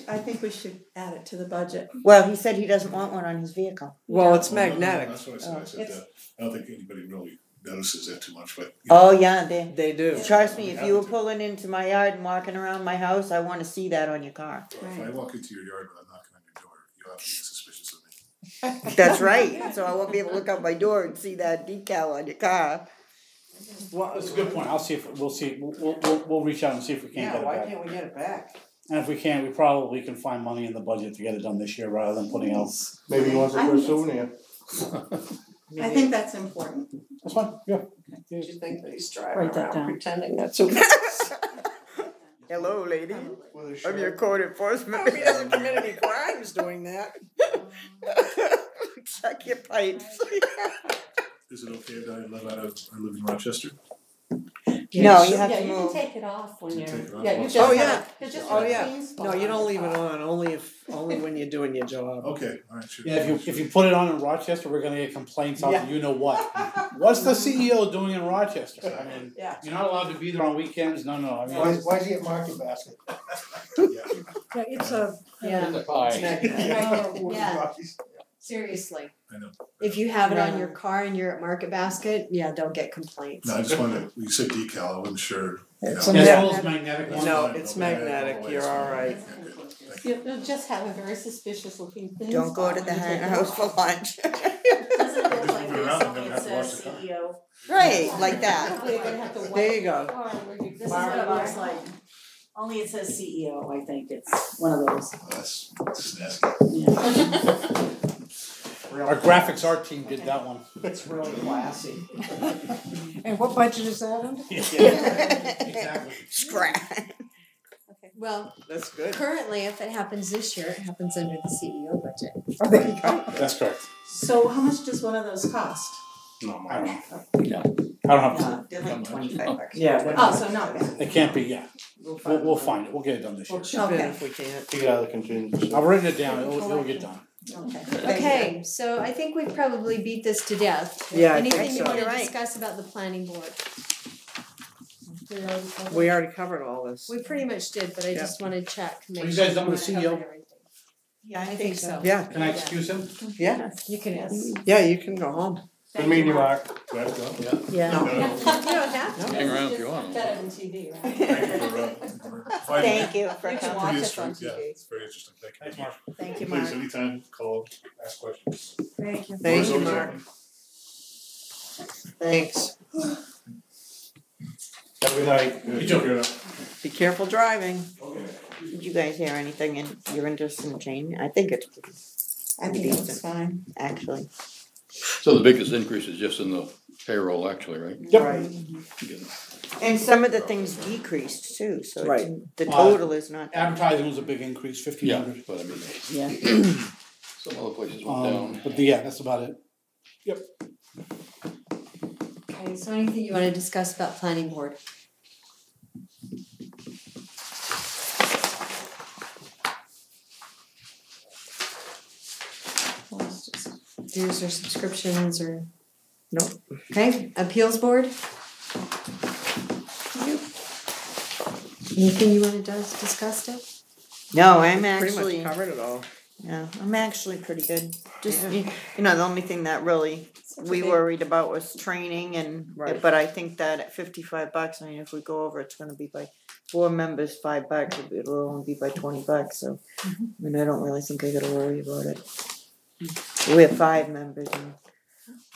I think we should add it to the budget. Well, he said he doesn't want one on his vehicle. Well, it's Well, no, magnetic. That's what I said, I said It's- that, I don't think anybody really notices that too much, but. Oh, yeah, they. They do. Trust me, if you were pulling into my yard and walking around my house, I wanna see that on your car. Well, if I walk into your yard without knocking on your door, you'll have to be suspicious of me. That's right, so I won't be able to look out my door and see that decal on your car. Well, that's a good point. I'll see if we'll see. We'll reach out and see if we can't get it back. can't we get it back? And if we can't, we probably can find money in the budget to get it done this year rather than putting out. Maybe he wants it for a souvenir. I think that's important. That's fine. Yeah. Do you think that he's driving Write that around down. pretending that's okay? Hello, lady. With his I'm your shirt. code enforcement. He doesn't commit any crimes doing that. Check your pipes. Is it okay if I live in Rochester? No, you have Yeah, to you can move. take it off when you're. Take it off? Yeah, you Oh, just. Oh, have yeah. a- you just Oh, have a yeah. clean spot No, you on don't the leave it top. on, only when you're doing your job. Okay, alright, sure. Yeah, if you put it on in Rochester, we're gonna get complaints out Yeah. to you know what. What's the CEO doing in Rochester? I mean, Yeah. you're not allowed to be there on weekends. No. I mean, Why is he at Market Basket? Yeah, it's a, Yeah, The pie. Yeah. seriously. I know. If you have it on your car and you're at Market Basket, yeah, don't get complaints. No, I just wanted, you said decal, I wasn't sure, you It's know. a as Yeah. well as magnetic ones. No, it's magnetic, you're all right. You'll just have a very suspicious looking thing. Don't go to the house for lunch. Doesn't look like Move this, around, only then it have to wash says the car. CEO. Right, like that. You're gonna have to wipe There you go. the car where you- This is what it looks like. Only it says CEO, I think, it's one of those. That's nasty. Yeah. Our graphics art team did that one. It's really classy. and what budget is that under? Exactly. Scrap. Well, That's good. currently, if it happens this year, it happens under the CEO budget. Oh, there you go. That's correct. So how much does one of those cost? No, I don't know. I don't have. They're like $25. Yeah. Oh, so not bad. It can't be. Yeah, we'll find it. We'll get it done this year. We'll chip in Okay. if we can. Take it out of the contingency. I've written it down. It'll get done. Okay. Okay, so I think we've probably beat this to death. Yeah, I think Anything you so. wanna You're right. discuss about the planning board? We already covered all this. We pretty much did, but I Yeah. just wanna check, make Are you sure. guys done with we CEO? covered everything. Yeah, I think so. Yeah, Can I excuse him? yeah, You can, yeah, you can go home. Good meeting you, Mark. Do I have to go? yeah. No. You don't have to. Hang around if you want. Better than TV, right? Thank you for inviting me. Thank you for You can coming. watch Pretty us on interesting, yeah, TV. it's very interesting, thank you. Thanks, Mark. Thank you, Please, Mark. anytime, call, ask questions. Thank you. Thank Door's you, always Mark. open. Thanks. Have a good night. You too. Be careful driving. Did you guys hear anything and you're interested in changing? I think it's I think it looks fine. actually. So the biggest increase is just in the payroll actually, right? Yep. Right. And some of the things decreased too, so it's- Right. the total is not. Advertising was a big increase, Yeah, 1,500. but I mean, Yeah. some other places went down. But yeah, that's about it. Okay, so anything you wanna discuss about planning board? Dues or subscriptions or? Nope. Okay, appeals board? Anything you wanna discuss, Deb? No, I'm Pretty actually, much covered it all. yeah, I'm actually pretty good. Just, Yeah. you know, the only thing that really we worried about was training and, Right. but I think that at $55, I mean, if we go over, it's gonna be by 4 members, $5, it'll only be by $20, so. I mean, I don't really think I gotta worry about it. We have 5 members and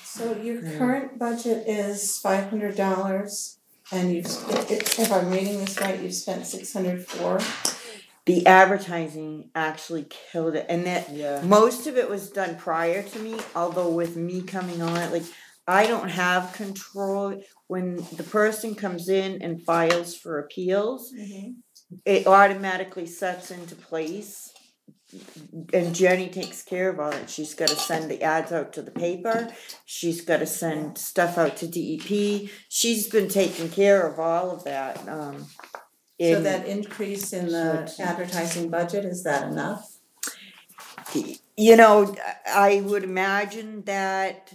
So your current budget is $500 and you've, if I'm reading this right, you've spent 604. the advertising actually killed it, and that Yeah. most of it was done prior to me, although with me coming on, like, I don't have control when the person comes in and files for appeals. it automatically sets into place. And Jenny takes care of all that. She's got to send the ads out to the paper. She's got to send stuff out to DEP. She's been taking care of all of that. So that increase in the advertising budget, is that enough? You know, I would imagine that.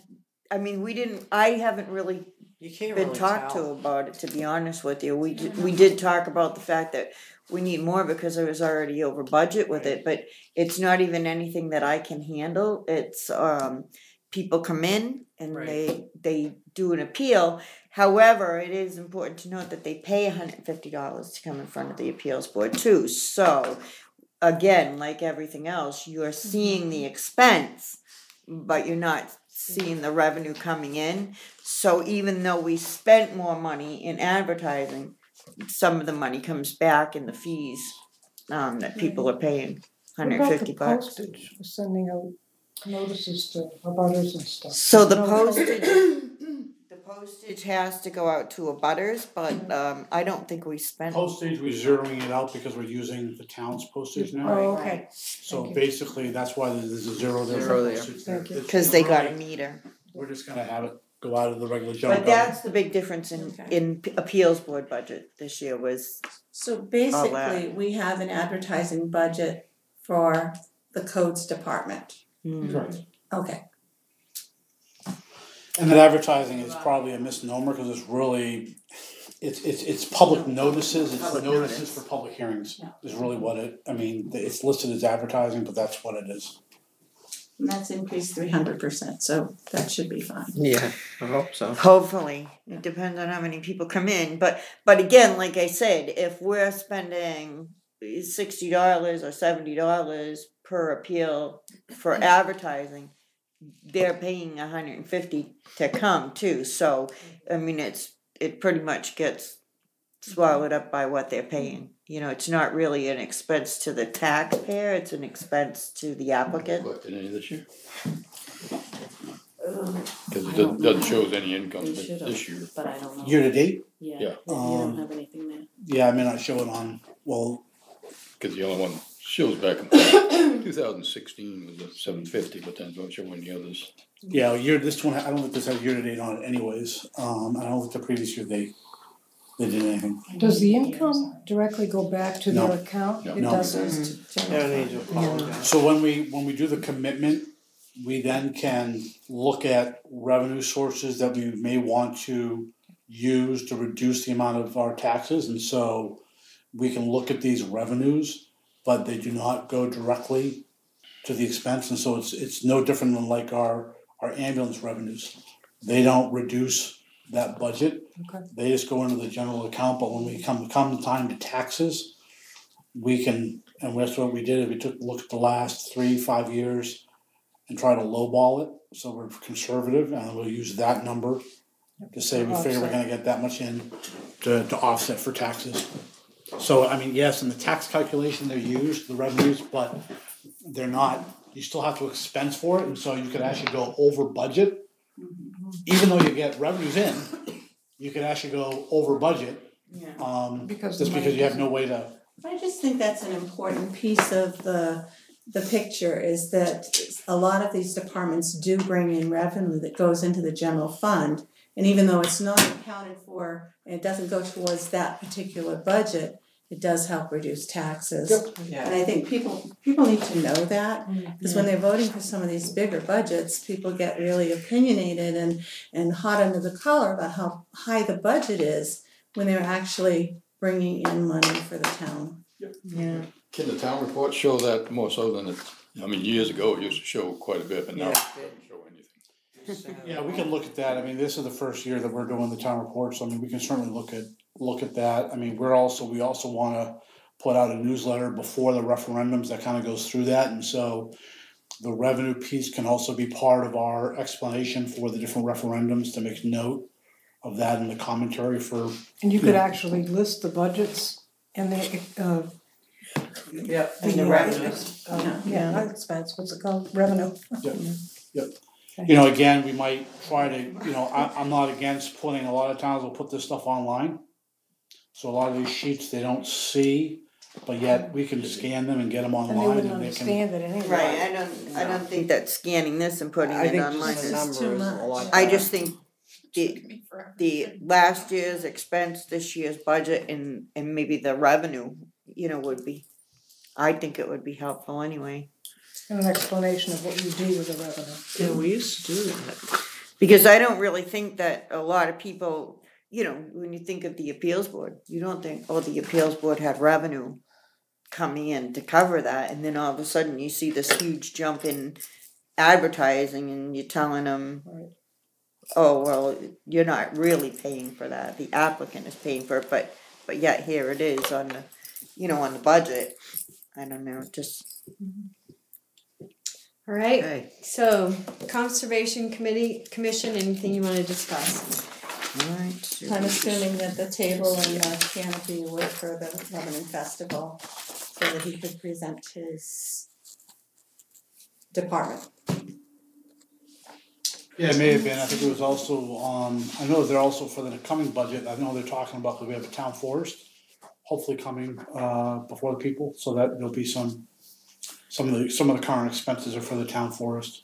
I mean, I haven't really You can't been really talked tell. to about it. To be honest with you, we did talk about the fact that we need more because I was already over budget with it. But it's not even anything that I can handle. It's people come in and Right. they do an appeal. However, it is important to note that they pay $150 to come in front of the appeals board too. So again, like everything else, you're seeing the expense, but you're not seeing the revenue coming in. So even though we spent more money in advertising, some of the money comes back in the fees that people are paying. $150. What about the postage for sending out notices to abutters and stuff? So the postage has to go out to abutters, but I don't think we spent. Postage, we're zeroing it out because we're using the town's postage now. Oh, okay. So Thank you. basically, that's why there's a zero there. Zero for there. postage. Thank you. Because they got a meter. We're just gonna have it go out of the regular general. But that's the big difference in appeals board budget this year was. So basically, we have an advertising budget for the codes department. Correct. Okay. And that advertising is probably a misnomer because it's really, it's public notices, it's notices for public hearings is really what it's listed as advertising, but that's what it is. And that's increased 300%, so that should be fine. Yeah, I hope so. Hopefully, it depends on how many people come in, but again, like I said, if we're spending $60 or $70 per appeal for advertising, they're paying $150 to come too. So I mean, it pretty much gets swallowed up by what they're paying. You know, it's not really an expense to the taxpayer; it's an expense to the applicant. Collected any this year? Because it doesn't show us any income this year. But I don't know. Year to date? Yeah. Yeah. You don't have anything there. Yeah, I may not show it on, well, Because the only one shows back in 2016 was a 750, but then don't show any others. yeah, this one, I don't think this has year to date on it anyways. I don't think the previous year they did anything. Does the income directly go back to their account? No. It No. doesn't. Yeah, I need to apologize. So when we do the commitment, we then can look at revenue sources that we may want to use to reduce the amount of our taxes, and so we can look at these revenues, but they do not go directly to the expense, and so it's no different than like our ambulance revenues. They don't reduce that budget. Okay. They just go into the general account, but when we come time to taxes, we can, and that's what we did, is we took a look at the last 3-5 years and try to lowball it, so we're conservative, and we'll use that number to say we figure we're gonna get that much in to offset for taxes. So, I mean, yes, in the tax calculation they're used, the revenues, but they're not, you still have to expense for it, and so you could actually go over budget. Even though you get revenues in, you could actually go over budget, Because just the because money you have no way to. I just think that's an important piece of the picture, is that a lot of these departments do bring in revenue that goes into the general fund. And even though it's not accounted for and it doesn't go towards that particular budget, it does help reduce taxes. Yeah. And I think people need to know that, because when they're voting for some of these bigger budgets, people get really opinionated and hot under the collar about how high the budget is when they're actually bringing in money for the town. Yeah. Can the town report show that more so than it? I mean, years ago it used to show quite a bit, but now it doesn't show anything. Yeah, we can look at that. I mean, this is the first year that we're doing the town reports. I mean, we can certainly look at that. I mean, we also want to put out a newsletter before the referendums that kind of goes through that, and so the revenue piece can also be part of our explanation for the different referendums to make note of that in the commentary for. And you could actually list the budgets and the Yep, and the revenues. not expense, what's it called, revenue. Yep. You know, again, we might try to, I'm not against putting, a lot of towns will put this stuff online. So a lot of these sheets they don't see, but yet we can scan them and get them And they online wouldn't and they can. understand it anyway. Right, I don't think that scanning this and putting I it think online just the is. number too is a much. lot I better. just think the last year's expense, this year's budget, and maybe the revenue, would be, I think it would be helpful anyway. And an explanation of what you do with the revenue. Yeah, we used to do that. Because I don't really think that a lot of people, when you think of the appeals board, you don't think, oh, the appeals board had revenue coming in to cover that, and then all of a sudden you see this huge jump in advertising and you're telling them, oh, well, you're not really paying for that, the applicant is paying for it, but yet here it is on the, on the budget. I don't know, just. All right. Okay. So, Conservation Commission, anything you want to discuss? Alright. I'm assuming that the table and the canopy were for the Lebanon Festival, so that he could present his department. Yeah, it may have been, I think it was also, I know they're also for the coming budget, I know they're talking about that we have a town forest, hopefully coming, before the people, so that there'll be some of the current expenses are for the town forest,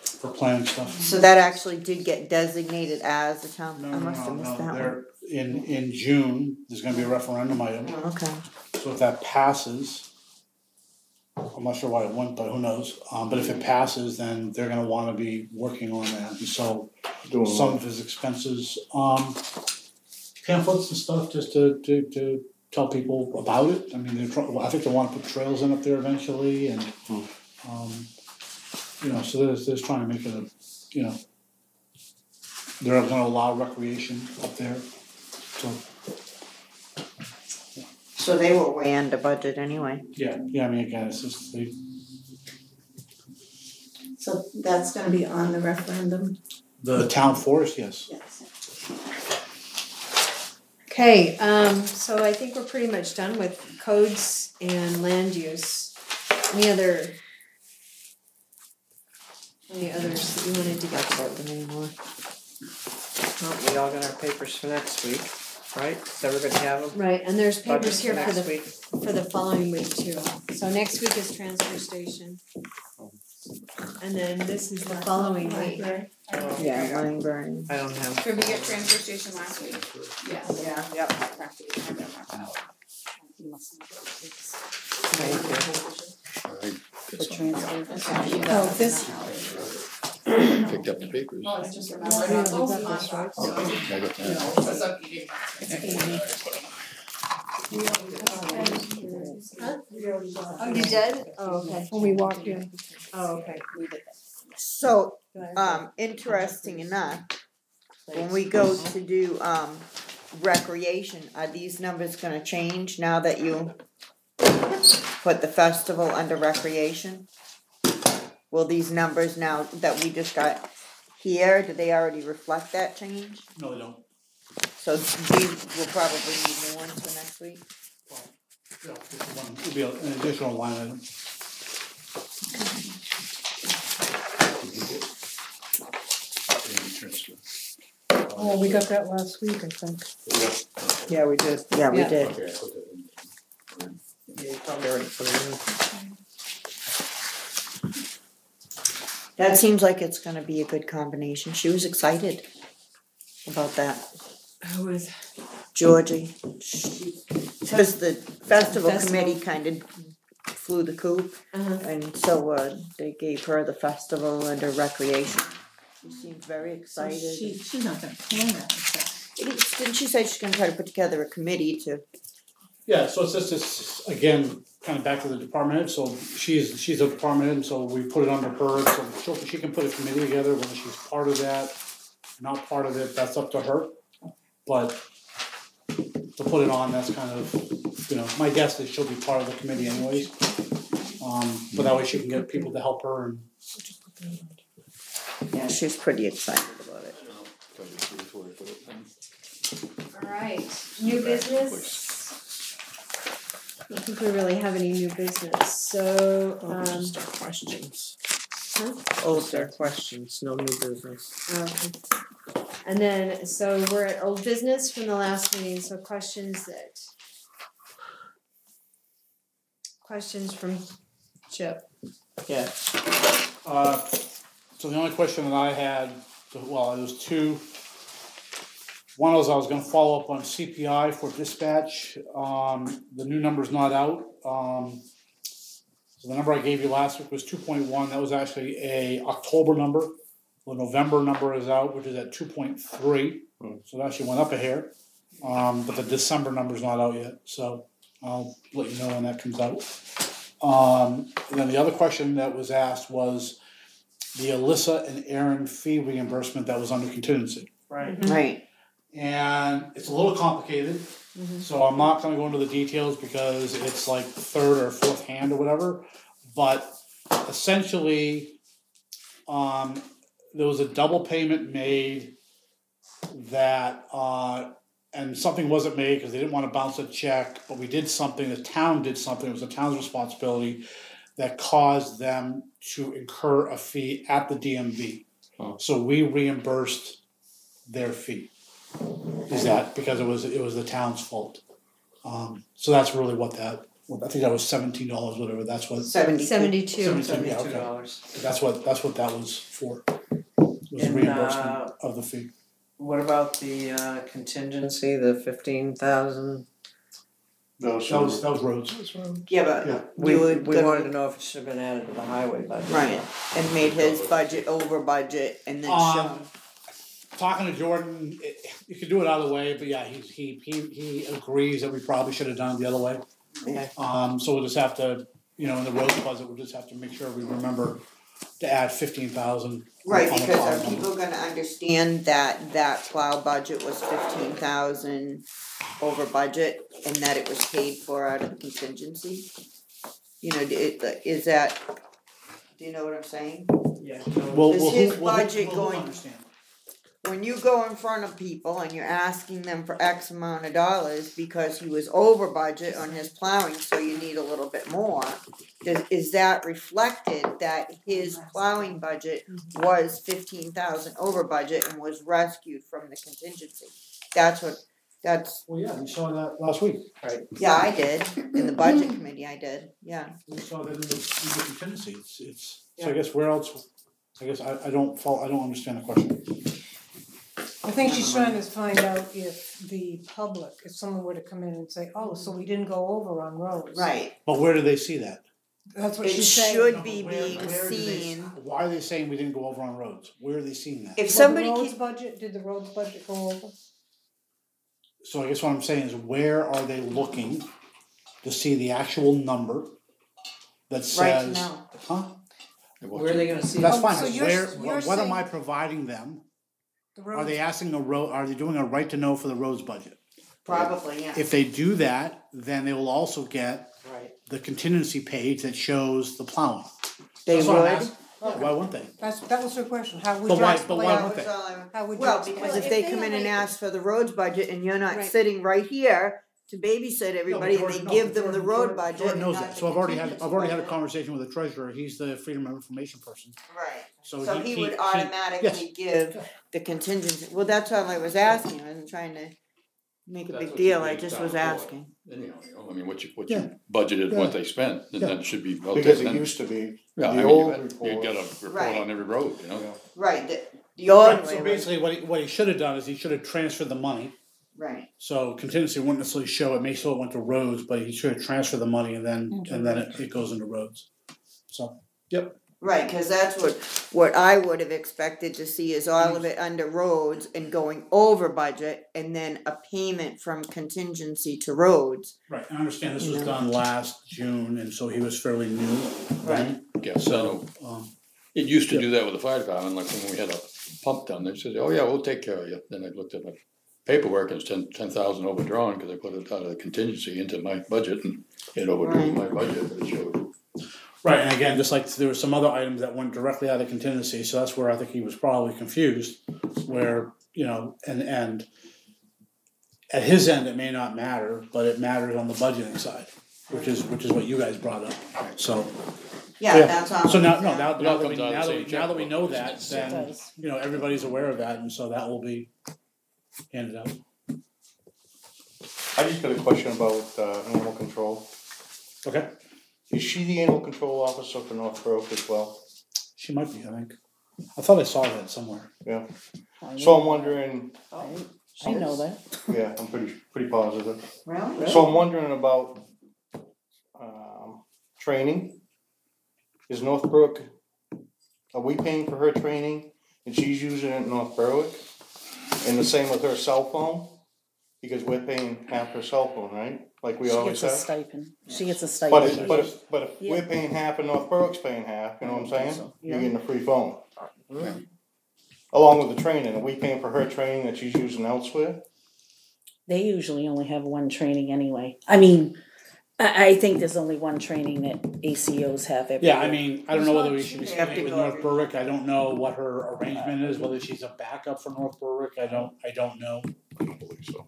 for planning stuff. So that actually did get designated as a town, I must have missed that one. They're, in June, there's gonna be a referendum item, Oh, okay. so if that passes, I'm not sure why it went, but who knows, but if it passes, then they're gonna wanna be working on that, and so some of his expenses, pamphlets and stuff, just to tell people about it, I mean, I think they wanna put trails in up there eventually, and, so there's trying to make it a, they're gonna allow recreation up there, so. So they were way under budget anyway. Yeah, I mean, again, it's just, So that's gonna be on the referendum? the town forest, yes. Yes. Okay, so I think we're pretty much done with codes and land use. Any others that you wanted to get about them anymore? Well, we all got our papers for next week, right? Does everybody have them? Right, and there's papers Budgets here for next week. for the following week too. So next week is transfer station. And then this is the following week. Yeah, library. I don't have. Did we get transfer station last week? Yes. Yeah. Yep. Oh, this, Picked up the papers. Oh, I just remembered about those I got that. What's up, eating? Oh, you did? Oh, okay. when we walk in. Oh, okay. So, interesting enough, when we go to do, recreation, are these numbers gonna change now that you put the festival under recreation? Will these numbers now that we just got here, do they already reflect that change? No, they don't. So these will probably need new ones for next week? Yeah, this one will be an additional line item. Oh, we got that last week, I think. Yeah, we did. Yeah, we Yeah. did. Okay, I put that in. Yeah, you probably already put it in. That seems like it's gonna be a good combination. She was excited about that. Who is? Georgie. Because the festival committee kind of flew the coop, and so they gave her the festival under recreation. She seems very excited. She's not gonna plan that herself. Didn't she say she's gonna try to put together a committee to? Yeah, so it's just, again, kind of back to the department head, so she's a department head, so we put it under her, so she can put a committee together, whether she's part of that, not part of it, that's up to her. But to put it on, that's kind of, my guess is she'll be part of the committee anyways. But that way she can get people to help her and. Yeah, she's pretty excited about it. Alright, new business? I don't think we really have any new business, so, Just our questions. Huh? Oh, their questions, no new business. Okay. And then, so we're at old business from the last meeting, so questions that Questions from Chip? Yeah. So the only question that I had, well, it was two. One was I was gonna follow up on CPI for dispatch. The new number's not out. So the number I gave you last week was 2.1. That was actually a October number. The November number is out, which is at 2.3. So it actually went up a hair. But the December number's not out yet. So I'll let you know when that comes out. And then the other question that was asked was the Alyssa and Aaron fee reimbursement that was under contingency. Right. Right. And it's a little complicated, so I'm not gonna go into the details because it's like third or fourth hand or whatever. But essentially, there was a double payment made that, and something wasn't made because they didn't wanna bounce a check, but we did something, the town did something, it was the town's responsibility that caused them to incur a fee at the DMV. So we reimbursed their fee. Is that because it was the town's fault? So that's really what that. I think that was $17, whatever. That's what. 72. Yeah, okay. That's what that was for. Was And, reimbursement of the fee. What about the contingency, the 15,000? That was roads. Yeah, but Yeah. We you would wanted to know if it should have been added to the highway budget. right, and made his budget over budget, and then shown. Talking to Jordan, you could do it either way, but yeah, he agrees that we probably should have done it the other way. Okay. So we'll just have to, in the roads budget, we'll just have to make sure we remember to add 15,000. Right, because are people gonna understand that plow budget was 15,000 over budget and that it was paid for out of the contingency? Is that, do you know what I'm saying? Yeah. Is his budget who going? understand? When you go in front of people and you're asking them for X amount of dollars because he was over budget on his plowing, so you need a little bit more, is that reflected that his plowing budget was 15,000 over budget and was rescued from the contingency? Well, yeah, we saw that last week. Right. Yeah, I did, in the budget committee, I did, yeah. We saw that in the contingency, so I guess where else, I guess I don't understand the question. I think she's trying to find out if the public, if someone were to come in and say, oh, so we didn't go over on roads. Right. But where do they see that? That's what It she's saying. should be Where being do they- seen. Why are they saying we didn't go over on roads? Where are they seeing that? If somebody Well, did the roads budget go over? So I guess what I'm saying is, where are they looking to see the actual number that says? Right now. Huh? Where are they gonna see? That's Oh, fine. so Where? you're What am I saying- providing them? The Are roads. they asking are they doing a right to know for the roads budget? Probably, yeah. If they do that, then they will also get Right. the contingency page that shows the plowing. They That's what I'm would. asking. Why wouldn't they? That was her question, how would But you why- explain? but why That wouldn't was they? all I- How would you Well, explain? because Well, if they if come they in and make- ask for the roads budget and you're not Right. sitting right here to babysit everybody and Jordan- they give them the Jordan- road budget Jordan and knows not that. the So I've already had contingency a budget. conversation with the treasurer. He's the freedom of information person. Right, So so he would yes. automatically give the contingency, well, that's all I was asking, I wasn't trying to make a That's big what deal, you I need just down was for. asking. Anyhow, I mean, what you Yeah. budgeted, Yeah. what they spent, and Yeah. then it should be. well, Because it then- used to be, Yeah, I the mean, old you report. got a report Right. on every road, Right, the only Right, way so was, basically what he should have done is he should have transferred the money. right, So contingency wouldn't necessarily show it, may show it went to roads, but he should have transferred the money and then it goes into roads. So, yep. right, cause that's what I would have expected to see is all of it under roads and going over budget and then a payment from contingency to roads. Right, I understand this was done last June, and so he was fairly new then. Guess So, so. It used to do that with the fire department, like when we had a pump done, they said, oh yeah, we'll take care of you. Then I looked at my paperwork, and it's 10,000 overdrawn, because I put it out of the contingency into my budget, and it overdrew my budget, but it showed. right, and again, just like there were some other items that went directly out of contingency, so that's where I think he was probably confused, where, and at his end, it may not matter, but it matters on the budgeting side, which is what you guys brought up, so. Yeah, that's all. So now, yeah. now It all that we comes out of the same now that we checkbook. know that, then, everybody's aware of that, and so that will be handed out. I just got a question about animal control. Okay. Is she the animal control officer for North Berwick as well? She might be, I think. I thought I saw that somewhere. Yeah. So I'm wondering, I know that. yeah, I'm pretty positive. Really? So I'm wondering about, training. Is North Berwick, are we paying for her training and she's using it in North Berwick? And the same with her cell phone? Because we're paying half her cell phone, right? Like we always have. She gets a But stipend. if we're paying half and North Berwick's paying half, you know what I'm saying? You're getting a free phone. Along with the training, are we paying for her training that she's using elsewhere? They usually only have one training anyway. I mean, I think there's only one training that ACOs have every Yeah, year. I mean, I don't know whether we should be splitting it with North Berwick. I don't know what her arrangement is, whether she's a backup for North Berwick. I don't know. I don't believe so.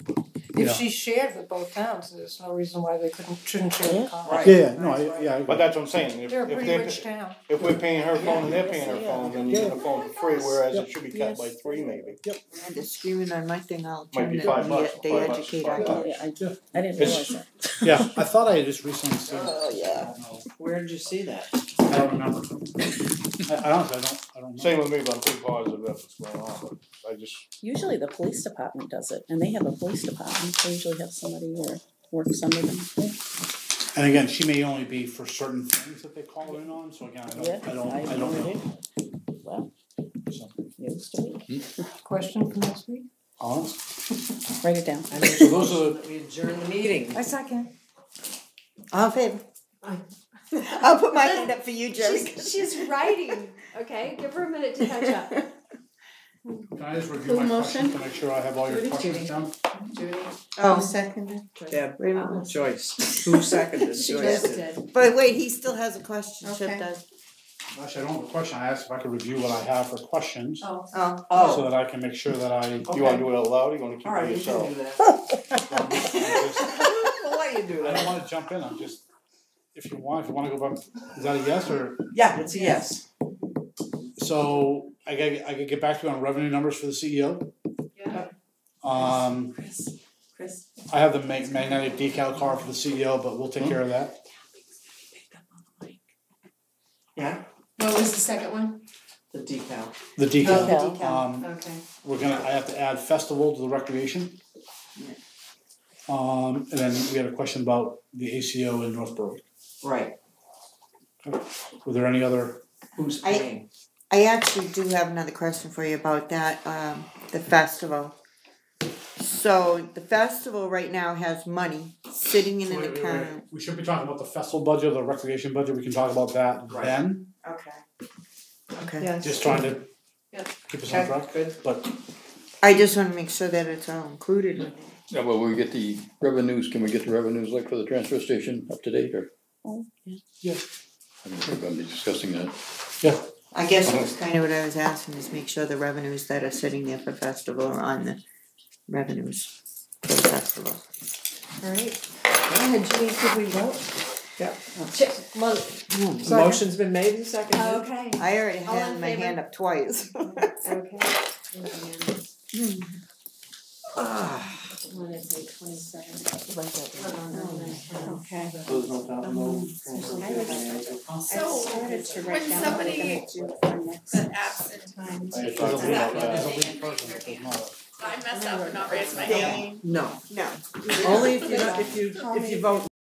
If she's shared with both towns, there's no reason why they shouldn't share the cost. Right. Yeah, no, I agree. But that's what I'm saying, They're a pretty rich town. if we're paying her phone and they're paying her phone, then you get a phone for free, whereas it should be cut by 3 maybe. And they're screaming on my thing, I'll Might turn be it, $5, they $5, educate our $5. kids. I didn't realize that. Yeah, I thought I had just recently seen it. Oh, yeah. I don't know. Where did you see that? I don't remember. I honestly, I don't know. Same with me, but I'm pretty positive that's what's going on, but I just. Usually the police department does it, and they have a police department. They usually have somebody who works under them. Yeah. And again, she may only be for certain things that they call her in on, so again, I don't know. Well, So, news to me. Question for next week? Write it down. I make So a those motion are- that we adjourn the meeting. I second. All in favor? I'll put my hand up for you, Jerry. She's writing. Okay, give her a minute to catch up. Can I just review my questions to make sure I have all your questions down? Oh, seconded. Deb, Wait a minute. Joyce. Who seconded? She Joyce just did. did. But wait, he still has a question, Chip Okay. does. Actually, I don't have a question. I asked if I could review what I have for questions, Oh. so that I can make sure that I. You wanna do it out loud, or you wanna keep Alright, it you can yourself? do that. I We'll let you do don't that. wanna jump in, I'm just, if you wanna go back, is that a yes or? Yeah, it's a yes. So, I gotta get back to you on revenue numbers for the CEO. Yeah. Chris. I have the magnetic decal card for the CEO, but we'll take care of that. Yeah, What was the second one? the decal. The decal. Okay. Okay. I have to add festival to the recreation. And then we had a question about the ACO in North Berwick. Right. Were there any other? Who's paying? I actually do have another question for you about that, the festival. So the festival right now has money sitting in an Wait. account. We should be talking about the festival budget, the recreation budget, we can talk about that Right. then. Okay. Okay. Yes. Just trying to Yeah. keep us on track, Good. but I just wanna make sure that it's all included with it. Yeah, well, we get the revenues, can we get the revenues like for the transfer station up to date, or? Oh, yeah, I don't think we're gonna be discussing that. yeah. I guess that's kind of what I was asking, is make sure the revenues that are sitting there for festival are on the revenues for the festival. Alright. Go ahead, Judy, could we vote? Yep. Chip, The motion's been made and seconded. Okay. I already All in had my favor? hand up twice. Okay. Ah. I wanna say 27. Okay. Those no top move. So, started to write when down somebody what we're gonna do for next. the absent time, I There's a thought lead, about there's a that. lead person, but there's not a. I messed up and not raised my hand. No. No. Only if you vote